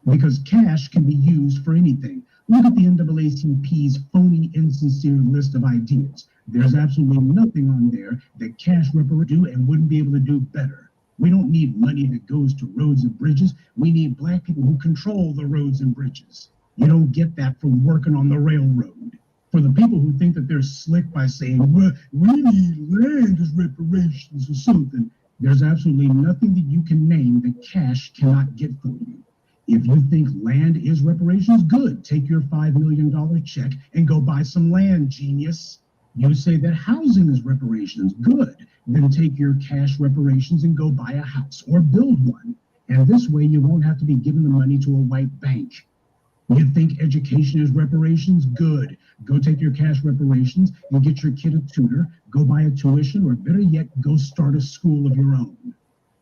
[SPEAKER 6] Because cash can be used for anything. Look at the NAACP's phony, insincere list of ideas. There's absolutely nothing on there that cash reparations do and wouldn't be able to do better. We don't need money that goes to roads and bridges. We need Black people who control the roads and bridges. You don't get that from working on the railroad. For the people who think that they're slick by saying, well, we need land as reparations or something, there's absolutely nothing that you can name that cash cannot get for you. If you think land is reparations, good. Take your $5 million check and go buy some land, genius. You say that housing is reparations, good. Then take your cash reparations and go buy a house or build one. And this way you won't have to be giving the money to a white bank. You think education is reparations? Good. Go take your cash reparations and get your kid a tutor, go buy a tuition, or better yet, go start a school of your own.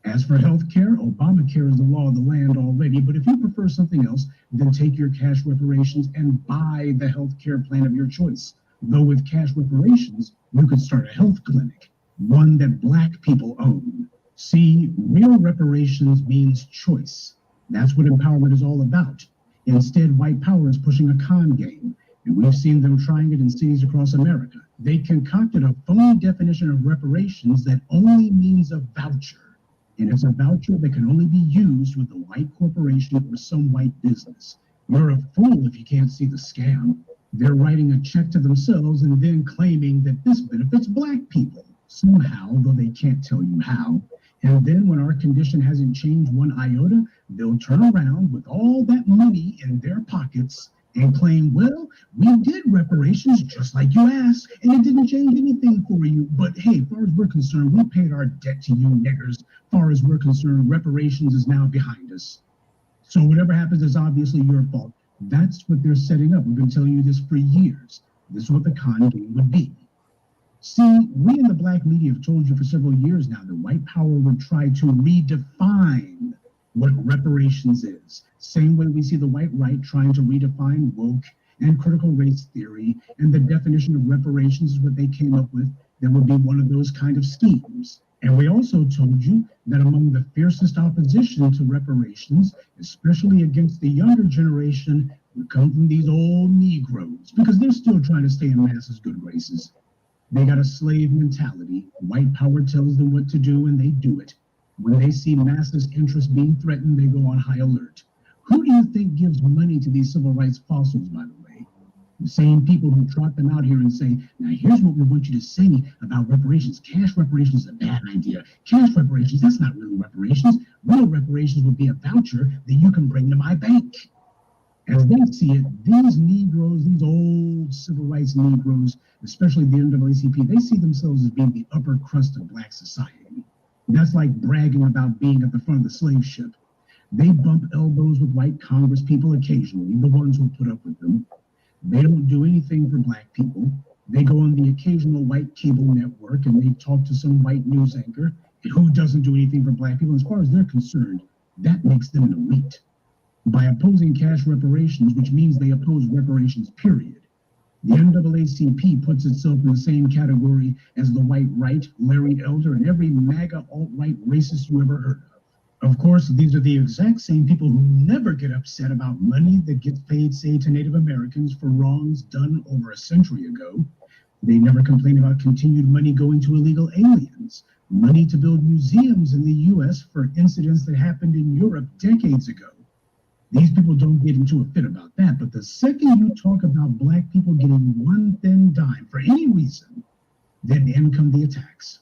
[SPEAKER 6] As for healthcare, Obamacare is the law of the land already, but if you prefer something else, then take your cash reparations and buy the healthcare plan of your choice. Though with cash reparations, you could start a health clinic, one that Black people own. See, real reparations means choice. That's what empowerment is all about. Instead, white power is pushing a con game, and we've seen them trying it in cities across America. They concocted a phony definition of reparations that only means a voucher, and it's a voucher that can only be used with a white corporation or some white business. You're a fool if you can't see the scam. They're writing a check to themselves and then claiming that this benefits Black people, somehow, though they can't tell you how. And then when our condition hasn't changed one iota, they'll turn around with all that money in their pockets and claim, well, we did reparations just like you asked, and it didn't change anything for you. But hey, as far as we're concerned, we paid our debt to you niggers. As far as we're concerned, reparations is now behind us. So whatever happens is obviously your fault. That's what they're setting up. We've been telling you this for years. This is what the con game would be. See, we in the Black media have told you for several years now that white power would try to redefine what reparations is. Same way we see the white right trying to redefine woke and critical race theory, and the definition of reparations is what they came up with that would be one of those kind of schemes. And we also told you that among the fiercest opposition to reparations, especially against the younger generation, would come from these old Negroes, because they're still trying to stay in Massa's good graces. They got a slave mentality. White power tells them what to do, and they do it. When they see Massa's interests being threatened, they go on high alert. Who do you think gives money to these civil rights fossils, by the way? The same people who trot them out here and say, now here's what we want you to say about reparations. Cash reparations is a bad idea. Cash reparations, that's not really reparations. Real reparations would be a voucher that you can bring to my bank. As they see it, these Negroes, these old civil rights Negroes, especially the NAACP, they see themselves as being the upper crust of Black society. That's like bragging about being at the front of the slave ship. They bump elbows with white Congress people occasionally, the ones who put up with them. They don't do anything for Black people. They go on the occasional white cable network and they talk to some white news anchor who doesn't do anything for black people. As far as they're concerned, that makes them an elite. By opposing cash reparations, which means they oppose reparations, period, the NAACP puts itself in the same category as the white right, Larry Elder, and every MAGA alt-right racist you ever heard of. Of course, these are the exact same people who never get upset about money that gets paid, say, to Native Americans for wrongs done over a century ago. They never complain about continued money going to illegal aliens, money to build museums in the U.S. for incidents that happened in Europe decades ago. These people don't get into a fit about that, but the second you talk about black people getting one thin dime for any reason, then in come the attacks.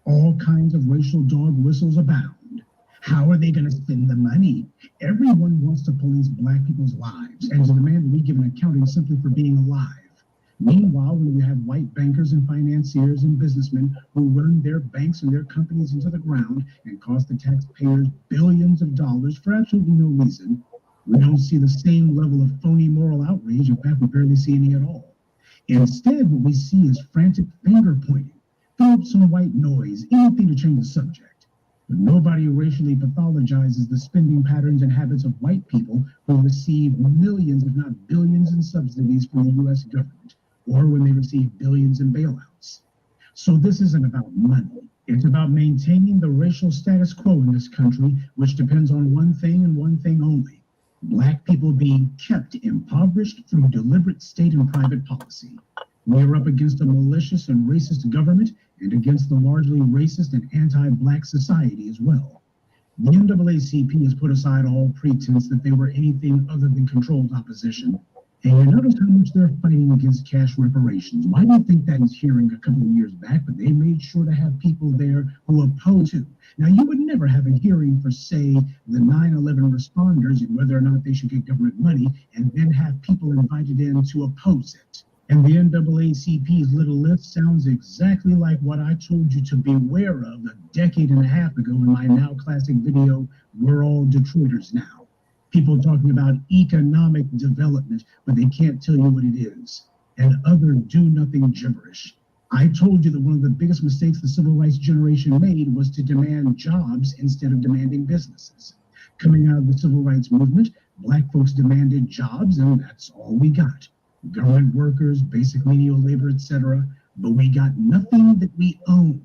[SPEAKER 6] All kinds of racial dog whistles abound. How are they going to spend the money? Everyone wants to police black people's lives and to demand that we give an accounting simply for being alive. Meanwhile, when you have white bankers and financiers and businessmen who run their banks and their companies into the ground and cost the taxpayers billions of dollars for absolutely no reason, we don't see the same level of phony moral outrage. In fact, we barely see any at all. Instead, what we see is frantic finger pointing, throw up some white noise, anything to change the subject. But nobody racially pathologizes the spending patterns and habits of white people who receive millions, if not billions, in subsidies from the U.S. government, or when they receive billions in bailouts. So this isn't about money. It's about maintaining the racial status quo in this country, which depends on one thing and one thing only: black people being kept impoverished through deliberate state and private policy. We are up against a malicious and racist government and against the largely racist and anti-black society as well. The NAACP has put aside all pretense that they were anything other than controlled opposition. And you notice how much they're fighting against cash reparations. Why do you think that is hearing a couple of years back? But they made sure to have people there who oppose to. Now, you would never have a hearing for, say, the 9/11 responders and whether or not they should get government money, and then have people invited in to oppose it. And the NAACP's little list sounds exactly like what I told you to beware of a decade and a half ago in my now classic video, We're All Detroiters Now. People talking about economic development, but they can't tell you what it is, and other do-nothing gibberish. I told you that one of the biggest mistakes the civil rights generation made was to demand jobs instead of demanding businesses. Coming out of the civil rights movement, black folks demanded jobs, and that's all we got. Government workers, basic menial labor, etc., but we got nothing that we owned.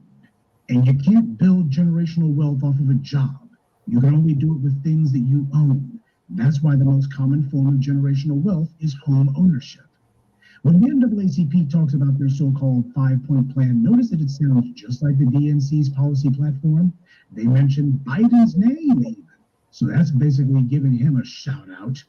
[SPEAKER 6] And you can't build generational wealth off of a job. You can only do it with things that you own. That's why the most common form of generational wealth is home ownership. When the NAACP talks about their so-called 5-point plan, notice that it sounds just like the DNC's policy platform. They mention Biden's name even. So that's basically giving him a shout out.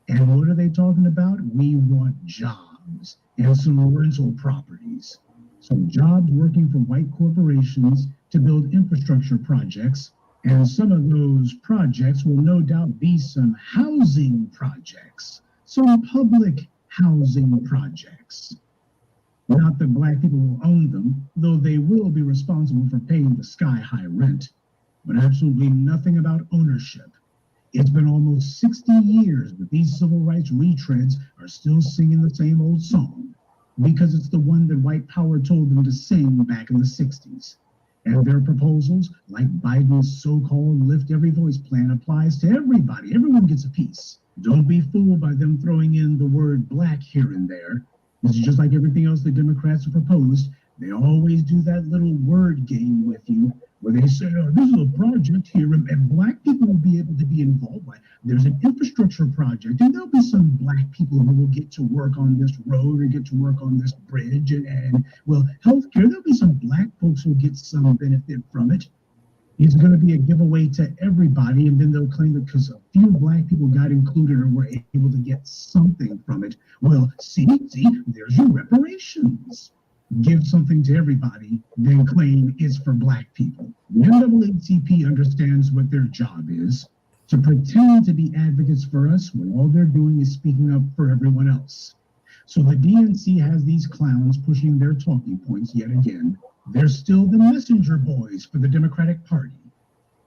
[SPEAKER 6] And what are they talking about? We want jobs and some rental properties. So jobs working for white corporations to build infrastructure projects. And some of those projects will no doubt be some housing projects, some public housing projects. Not that black people will own them, though they will be responsible for paying the sky-high rent, but absolutely nothing about ownership. It's been almost 60 years, but these civil rights retreads are still singing the same old song, because it's the one that white power told them to sing back in the 60s. And their proposals, like Biden's so-called Lift Every Voice plan, applies to everybody. Everyone gets a piece. Don't be fooled by them throwing in the word black here and there. This is just like everything else the Democrats have proposed. They always do that little word game with you, where they say, oh, this is a project here, and black people will be able to be involved. There's an infrastructure project, and there'll be some black people who will get to work on this road or get to work on this bridge, and well, healthcare, there'll be some black folks who get some benefit from it. It's going to be a giveaway to everybody, and then they'll claim that because a few black people got included or were able to get something from it. Well, see, there's your reparations. Give something to everybody, then claim it's for black people. The NAACP understands what their job is, to pretend to be advocates for us when all they're doing is speaking up for everyone else. So the DNC has these clowns pushing their talking points yet again. They're still the messenger boys for the Democratic Party.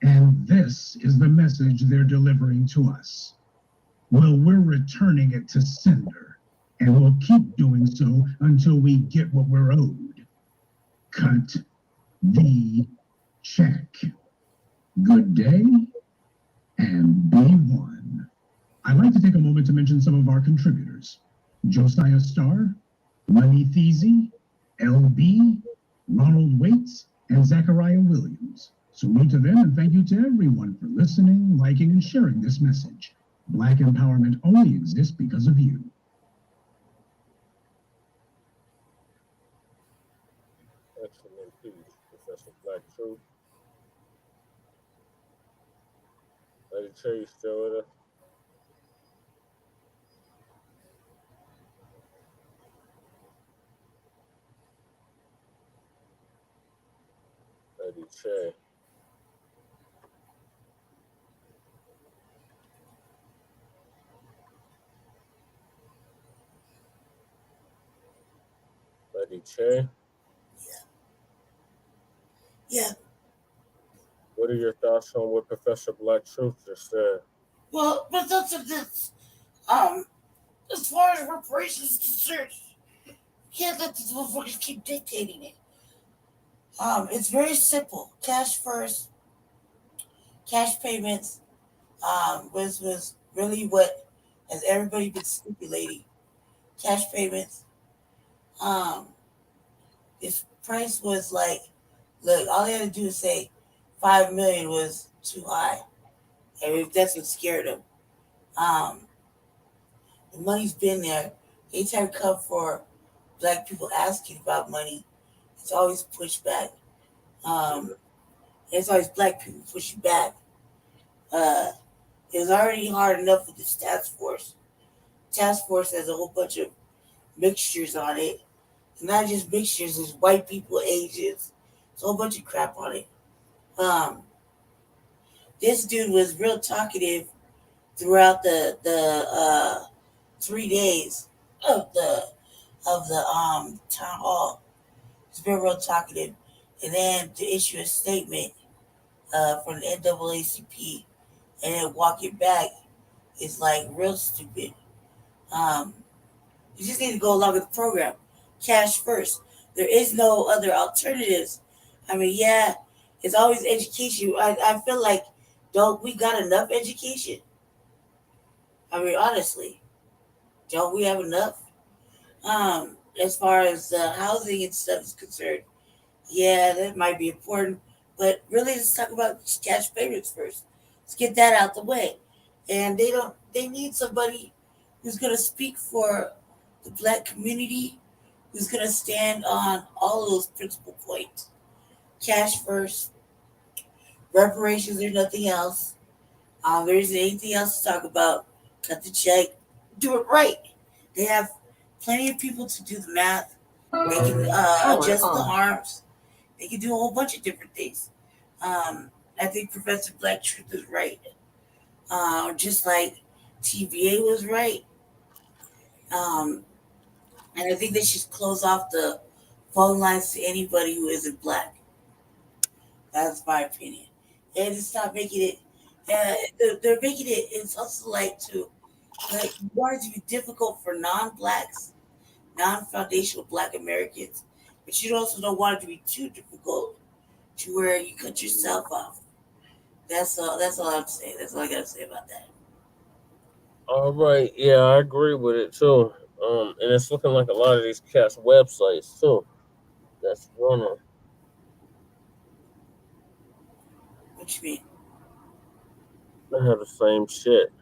[SPEAKER 6] And this is the message they're delivering to us. Well, we're returning it to sender. and we'll keep doing so until we get what we're owed. Cut the check. Good day, and be one. I'd like to take a moment to mention some of our contributors: Josiah Starr, Lenny Thezy, LB, Ronald Waits, and Zachariah Williams. Salute to them, and thank you to everyone for listening, liking, and sharing this message. Black empowerment only exists because of you.
[SPEAKER 3] Excellent piece, Professor Black Truth. Lady Cherry still with us? Lady Cherry. Lady Cherry.
[SPEAKER 4] Yeah.
[SPEAKER 3] What are your thoughts on what Professor Black Truth just said?
[SPEAKER 4] Well, but that's this. As far as reparations is concerned, you can't let these motherfuckers keep dictating it. It's very simple. Cash first, cash payments. Was really what has everybody been stipulating. Cash payments. Um, if price was like, look, all they had to do is say 5 million was too high, and if that's what scared them. Um, the money's been there. Anytime it come for black people asking about money, it's always pushed back. Um, it's always black people pushing back. Uh, it was already hard enough with this task force. Task force has a whole bunch of mixtures on it. It's not just mixtures, it's white people, Asians. It's a whole bunch of crap on it. Um, this dude was real talkative throughout the 3 days of the town hall. He's been real talkative. And then to issue a statement from the NAACP and then walk it back is like real stupid. Um, you just need to go along with the program. Cash first. There is no other alternatives. I mean, yeah, it's always education. I feel like don't we got enough education? I mean, honestly, don't we have enough? As far as housing and stuff is concerned, yeah, that might be important. But really, let's talk about cash payments first. Let's get that out the way. And they need somebody who's gonna speak for the black community, who's gonna stand on all of those principal points. Cash first, reparations, there's nothing else. There isn't anything else to talk about. Cut the check, do it right. They have plenty of people to do the math. They can adjust the arms. They can do a whole bunch of different things. I think Professor Black Truth is right. Just like TVA was right. Um, and I think they should close off the phone lines to anybody who isn't black. That's my opinion. And to stop making it, they're making it, it's also like to, like, you want it to be difficult for non-blacks, non-foundational black Americans, but you also don't want it to be too difficult to where you cut yourself off. That's all I'm saying. That's all I gotta say about that.
[SPEAKER 3] All right, yeah, I agree with it too. And it's looking like a lot of these cats' websites too. That's gonna
[SPEAKER 4] What you mean?
[SPEAKER 3] they have the same shit.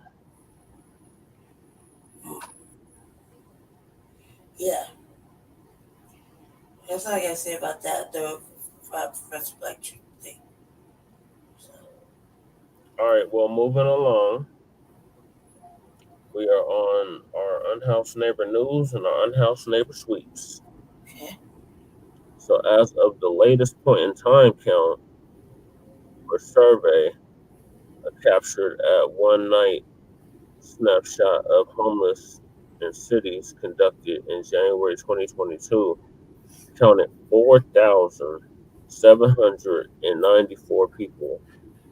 [SPEAKER 4] Yeah. That's all I gotta say about that, the Professor Black Truth thing. So,
[SPEAKER 3] All right, well, moving along, we are on our Unhoused Neighbor News and our Unhoused Neighbor Sweeps.
[SPEAKER 4] okay.
[SPEAKER 3] So, as of the latest point in time count or survey, captured at one night snapshot of homeless in cities conducted in January 2022 counted 4,794 people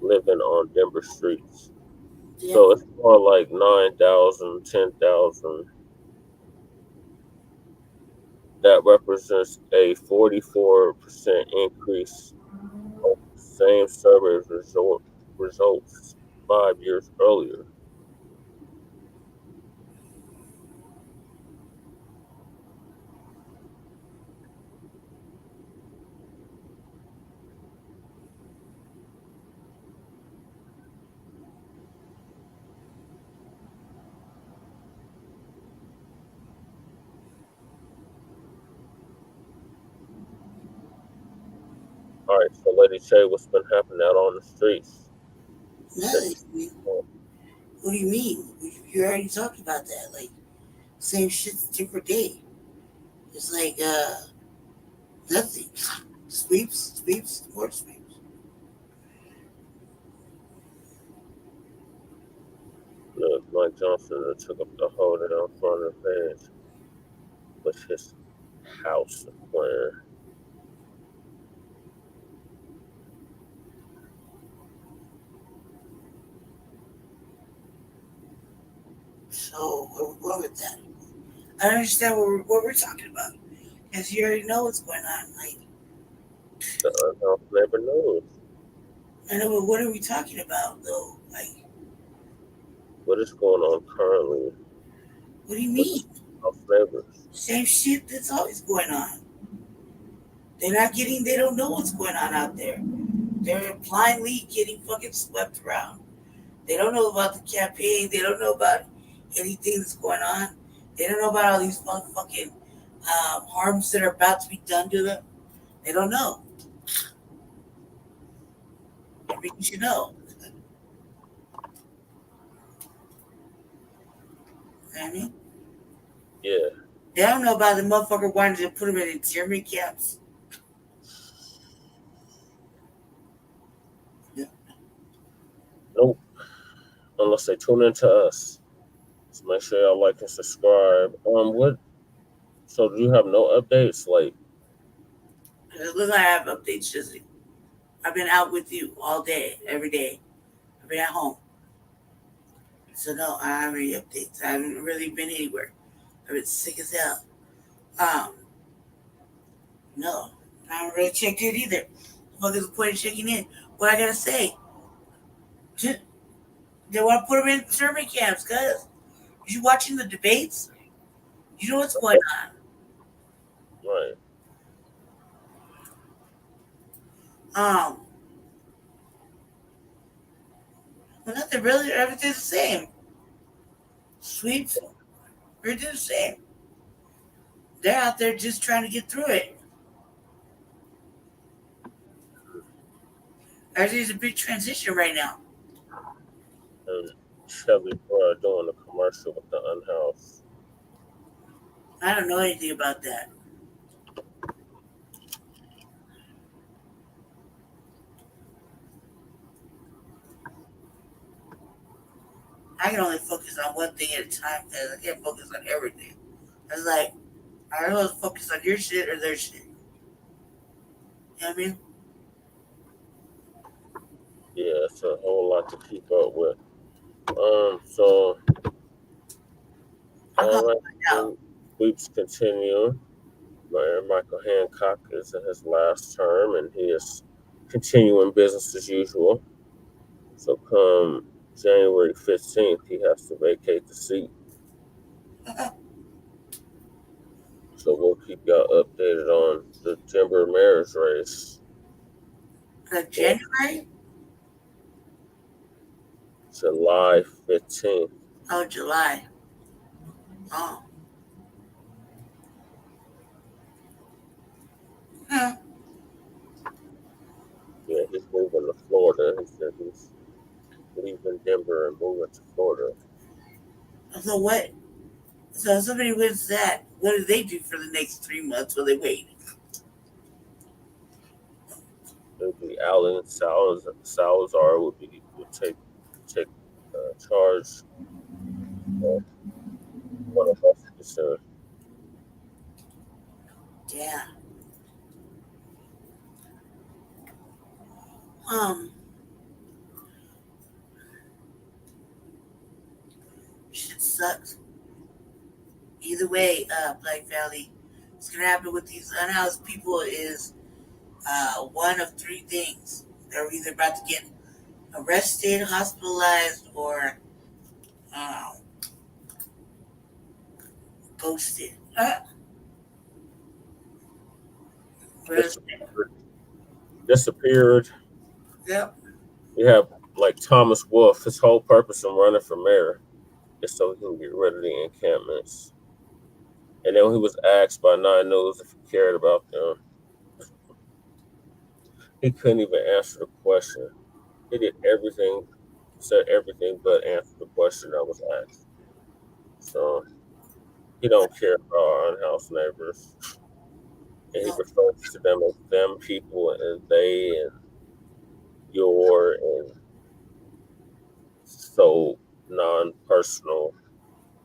[SPEAKER 3] living on Denver streets.
[SPEAKER 4] Yeah.
[SPEAKER 3] So it's more like 9,000, 10,000 That represents a 44% increase over the same survey results 5 years earlier. All right, so Lady Shay, what's been happening out on the streets?
[SPEAKER 4] Nothing. I mean, what do you mean? You already talked about that. Like, same shit, different day. It's like, nothing. Sweeps, more sweeps.
[SPEAKER 3] Look, Mike Johnson took up the whole down front of the page with his house plan.
[SPEAKER 4] So, where we're going with that? I don't understand what we're talking about. Because you already know what's going on. Like,
[SPEAKER 3] The unhoused neighbor knows
[SPEAKER 4] I know, but what are we talking about, though? Like,
[SPEAKER 3] what is going on currently
[SPEAKER 4] what do you
[SPEAKER 3] with
[SPEAKER 4] mean?
[SPEAKER 3] house neighbors.
[SPEAKER 4] Same shit that's always going on. They don't know what's going on out there. They're blindly getting fucking swept around. They don't know about the campaign. They don't know about anything that's going on. They don't know about all these motherfucking harms that are about to be done to them. They don't know. I mean, you should know. You know what I mean?
[SPEAKER 3] Yeah,
[SPEAKER 4] They don't know about the motherfucker wanting to put them in internment camps. Yeah.
[SPEAKER 3] nope. Unless they tune into us. So make sure y'all like and subscribe. What? So do you have no updates? Like,
[SPEAKER 4] Look, I have updates, Jesse. I've been out with you all day, every day. I've been at home. So no, I don't have any updates. I haven't really been anywhere. I've been sick as hell. Um, no, I haven't really checked in either. What is the point of checking in? What I gotta say? They want to put them in internment camps, cuz. You watching the debates? You know what's going
[SPEAKER 3] right?
[SPEAKER 4] on. Well, nothing really. Everything's the same. Sweeps, everything's the same. They're out there just trying to get through it. Everything's a big transition right now.
[SPEAKER 3] And Chevy Brown doing a commercial with the Unhoused.
[SPEAKER 4] I don't know anything about that. I can only focus on one thing at a time because I can't focus on everything. It's like, I don't want to focus on your shit or their shit. You know what I mean?
[SPEAKER 3] Yeah, it's a whole lot to keep up with. So
[SPEAKER 4] I'm
[SPEAKER 3] all
[SPEAKER 4] going to
[SPEAKER 3] right,
[SPEAKER 4] find out.
[SPEAKER 3] sweeps continue. Mayor Michael Hancock is in his last term, and he is continuing business as usual. So come January 15th, he has to vacate the seat. So we'll keep y'all updated on the Denver mayor's race.
[SPEAKER 4] January?
[SPEAKER 3] July 15th.
[SPEAKER 4] Oh, July. Oh. Huh.
[SPEAKER 3] Yeah, he's moving to Florida. He said he's leaving Denver and moving to Florida.
[SPEAKER 4] So what? So if somebody wins that, what do they do for the next 3 months while they wait?
[SPEAKER 3] It'll be Alan Salazar would take charge. One of us is
[SPEAKER 4] Yeah. Um. Shit sucks. Either way, Black Valley what's gonna happen with these unhoused people is one of three things. They're either about to get arrested, hospitalized, or um, ghosted.
[SPEAKER 3] Disappeared.
[SPEAKER 4] Yep.
[SPEAKER 3] You have like Thomas Wolfe. His whole purpose in running for mayor is so he can get rid of the encampments. And then when he was asked by Nine News if he cared about them, he couldn't even answer the question. He did everything, said everything but answer the question that was asked. So he don't care about our unhoused neighbors. And he
[SPEAKER 4] No.
[SPEAKER 3] refers to them as them people and they and your and so non-personal,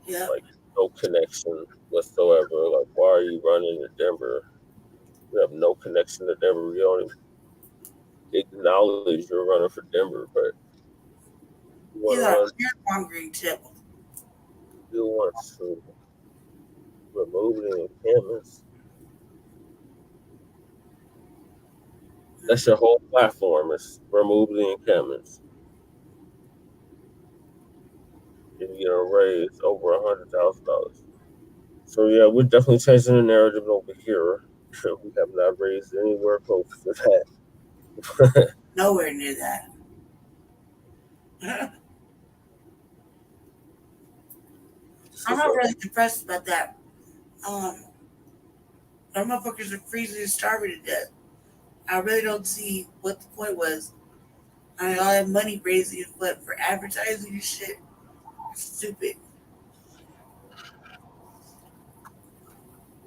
[SPEAKER 4] Yep.
[SPEAKER 3] like no connection whatsoever. Like, why are you running to Denver? You have no connection to Denver. You don't even acknowledge you're running for Denver, but you want
[SPEAKER 4] He's
[SPEAKER 3] to
[SPEAKER 4] on a
[SPEAKER 3] run.
[SPEAKER 4] fear mongering tip.
[SPEAKER 3] You want to remove the encampments. That's your whole platform is remove the encampments. And you know, raise over $100,000. So yeah, we're definitely changing the narrative over here. We have not raised anywhere close to that.
[SPEAKER 4] Nowhere near that. I'm not really depressed about that. Um, our motherfuckers are freezing and starving to death. I really don't see what the point was. I mean, all that money raising what for advertising and shit. It's stupid.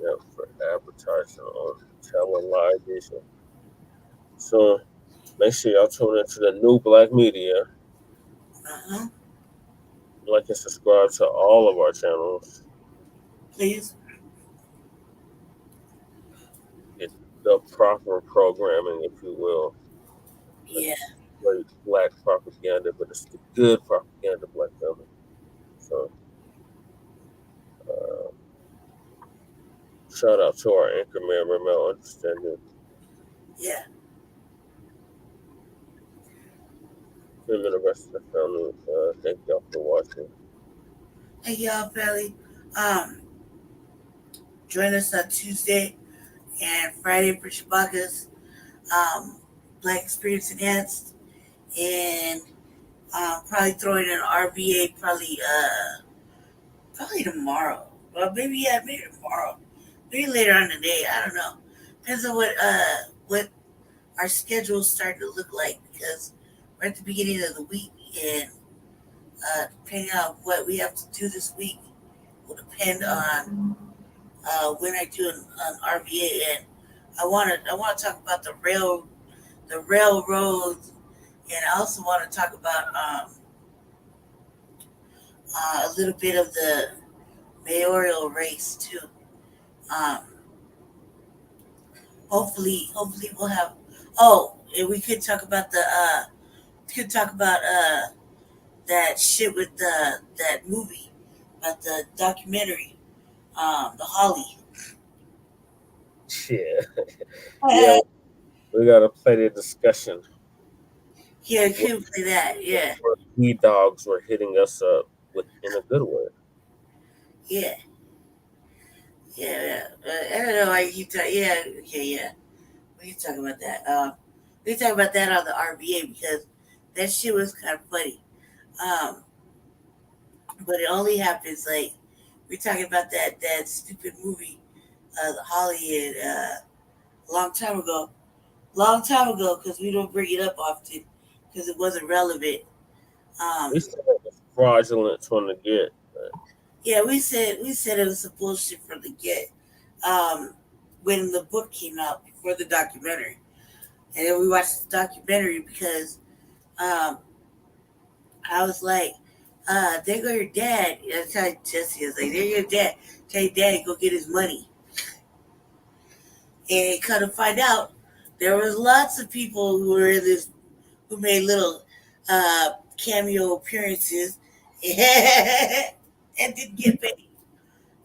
[SPEAKER 3] Yeah, for advertising on television. So make sure y'all tune into the new Black Media.
[SPEAKER 4] Uh-huh.
[SPEAKER 3] Like and subscribe to all of our channels.
[SPEAKER 4] Please.
[SPEAKER 3] Get the proper programming, if you will. Like
[SPEAKER 4] Yeah.
[SPEAKER 3] great black propaganda, but it's the good propaganda, black family. So uh, shout out to our anchor man, Ramel Understanding.
[SPEAKER 4] Yeah.
[SPEAKER 3] Him and the rest of the family. Thank y'all for watching.
[SPEAKER 4] Hey y'all, Belly. Um, join us on Tuesday and Friday for Chewbacca's Black Experience Enhanced, and probably throwing an RVA probably tomorrow. Well, maybe tomorrow, maybe later on today. I don't know. Depends on what our schedules start to look like because we're at the beginning of the week, and depending on what we have to do this week will depend on when I do an RVA. And I want to talk about the railroads, and I also want to talk about a little bit of the mayoral race too. Um, hopefully we'll have. Oh, and we could talk about that shit with that movie, about the documentary, the Holly.
[SPEAKER 3] Yeah, yeah. We gotta play the discussion.
[SPEAKER 4] Yeah, I could play that. Yeah,
[SPEAKER 3] Where we dogs were hitting us up with in a good way.
[SPEAKER 4] yeah, yeah. I don't know why you keep talking. Yeah, okay, yeah. We can talk about that. We can talk about that on the RBA because that shit was kind of funny. Um, but it only happens like we're talking about that stupid movie, the Holly, and long time ago, because we don't bring it up often because it wasn't relevant.
[SPEAKER 3] We
[SPEAKER 4] Um,
[SPEAKER 3] said it was fraudulent from the get.
[SPEAKER 4] yeah, we said it was some bullshit from the get. Um, when the book came out before the documentary, and then we watched the documentary because um, I was like, there go your dad. I tell Jesse, I was like, there your dad. Tell your dad go get his money. And kind of find out there was lots of people who were in this who made little cameo appearances and didn't get paid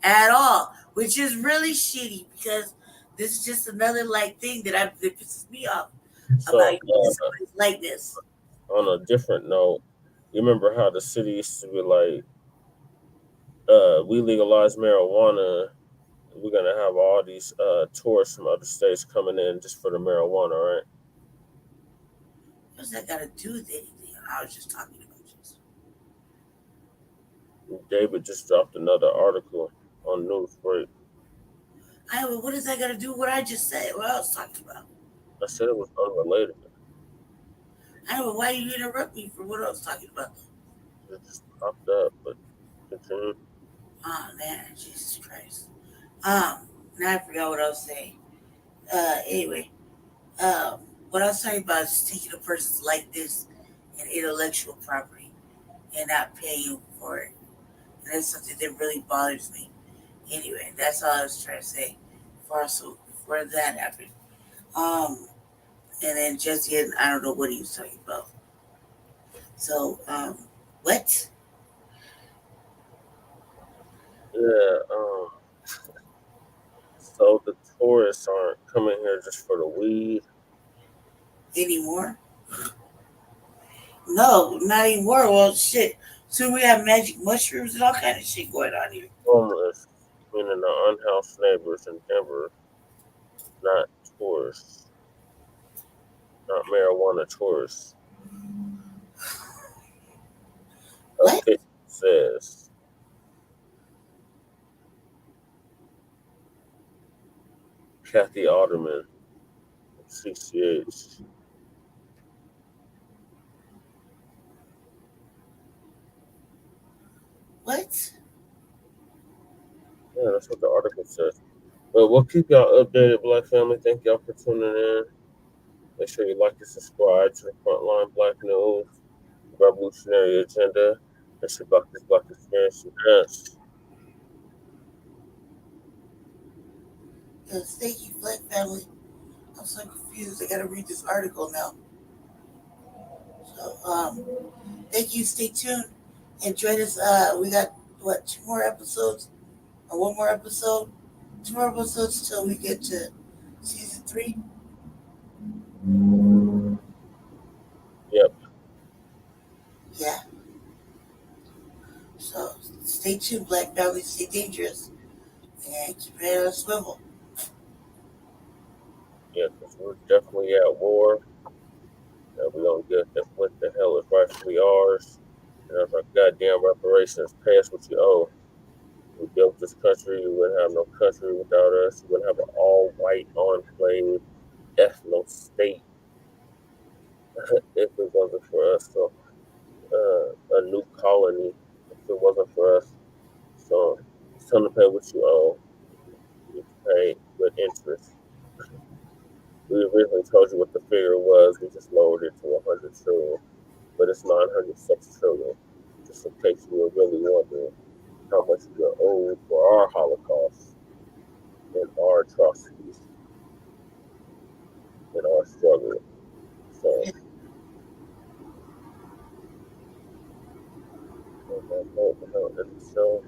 [SPEAKER 4] at all. which is really shitty because this is just another like thing that pisses me off about
[SPEAKER 3] So,
[SPEAKER 4] using somebody's likeness.
[SPEAKER 3] on a different note, you remember how the city used to be like, we legalized marijuana. We're gonna have all these tourists from other states coming in just for the marijuana, right?
[SPEAKER 4] What's that got to do with anything? I was just talking about this.
[SPEAKER 3] David just dropped another article on Newsbreak.
[SPEAKER 4] What does that got to do with what I just said? What I was talking about?
[SPEAKER 3] I said it was unrelated.
[SPEAKER 4] Why you interrupt me for what I was talking about?
[SPEAKER 3] It just popped up, but continue.
[SPEAKER 4] Oh man, Jesus Christ. Now I forgot what I was saying. Anyway, what I was talking about is taking a person's likeness and intellectual property and not paying for it. And that's something that really bothers me. Anyway, that's all I was trying to say before that happened. And then Jesse, and I don't know what he was talking about. So, what?
[SPEAKER 3] Yeah. So the tourists aren't coming here just for the weed.
[SPEAKER 4] Anymore? No, not anymore. Well, shit. So we have magic mushrooms and all kind of shit going on here.
[SPEAKER 3] Homeless, meaning the unhoused neighbors in Denver, not tourists, not marijuana tourists.
[SPEAKER 4] What?
[SPEAKER 3] Update says Kathy Alderman, CCH.
[SPEAKER 4] What?
[SPEAKER 3] Yeah, that's what the article says. But we'll keep y'all updated, Black family. Thank y'all for tuning in. Make sure you like and subscribe to the Frontline Black News, Revolutionary Agenda, and Shabaka's Black Experience. Yes.
[SPEAKER 4] Yes, thank you, Black family. I'm so confused. I gotta read this article now. So, thank you. Stay tuned and join us. We got what, 2 more episodes or 1 more episode? 2 more episodes till we get to season 3.
[SPEAKER 3] Yep.
[SPEAKER 4] Yeah. So stay tuned, Black family. Stay dangerous and keep your head on a swivel.
[SPEAKER 3] Yeah, because we're definitely at war. And we're going to get what the hell is rightfully ours. And if our goddamn reparations, pay us what you owe. We built this country. You wouldn't have no country without us. You wouldn't have an all-white enclave, ethno state if it wasn't for us. So, a new colony if it wasn't for us. So, it's time to pay what you owe. You pay with interest. We originally told you what the figure was. We just lowered it to 100 trillion, but it's 906 trillion. Just in case you were really wondering how much you're owed for our Holocaust and our atrocities and our struggle. So, on that note, the show.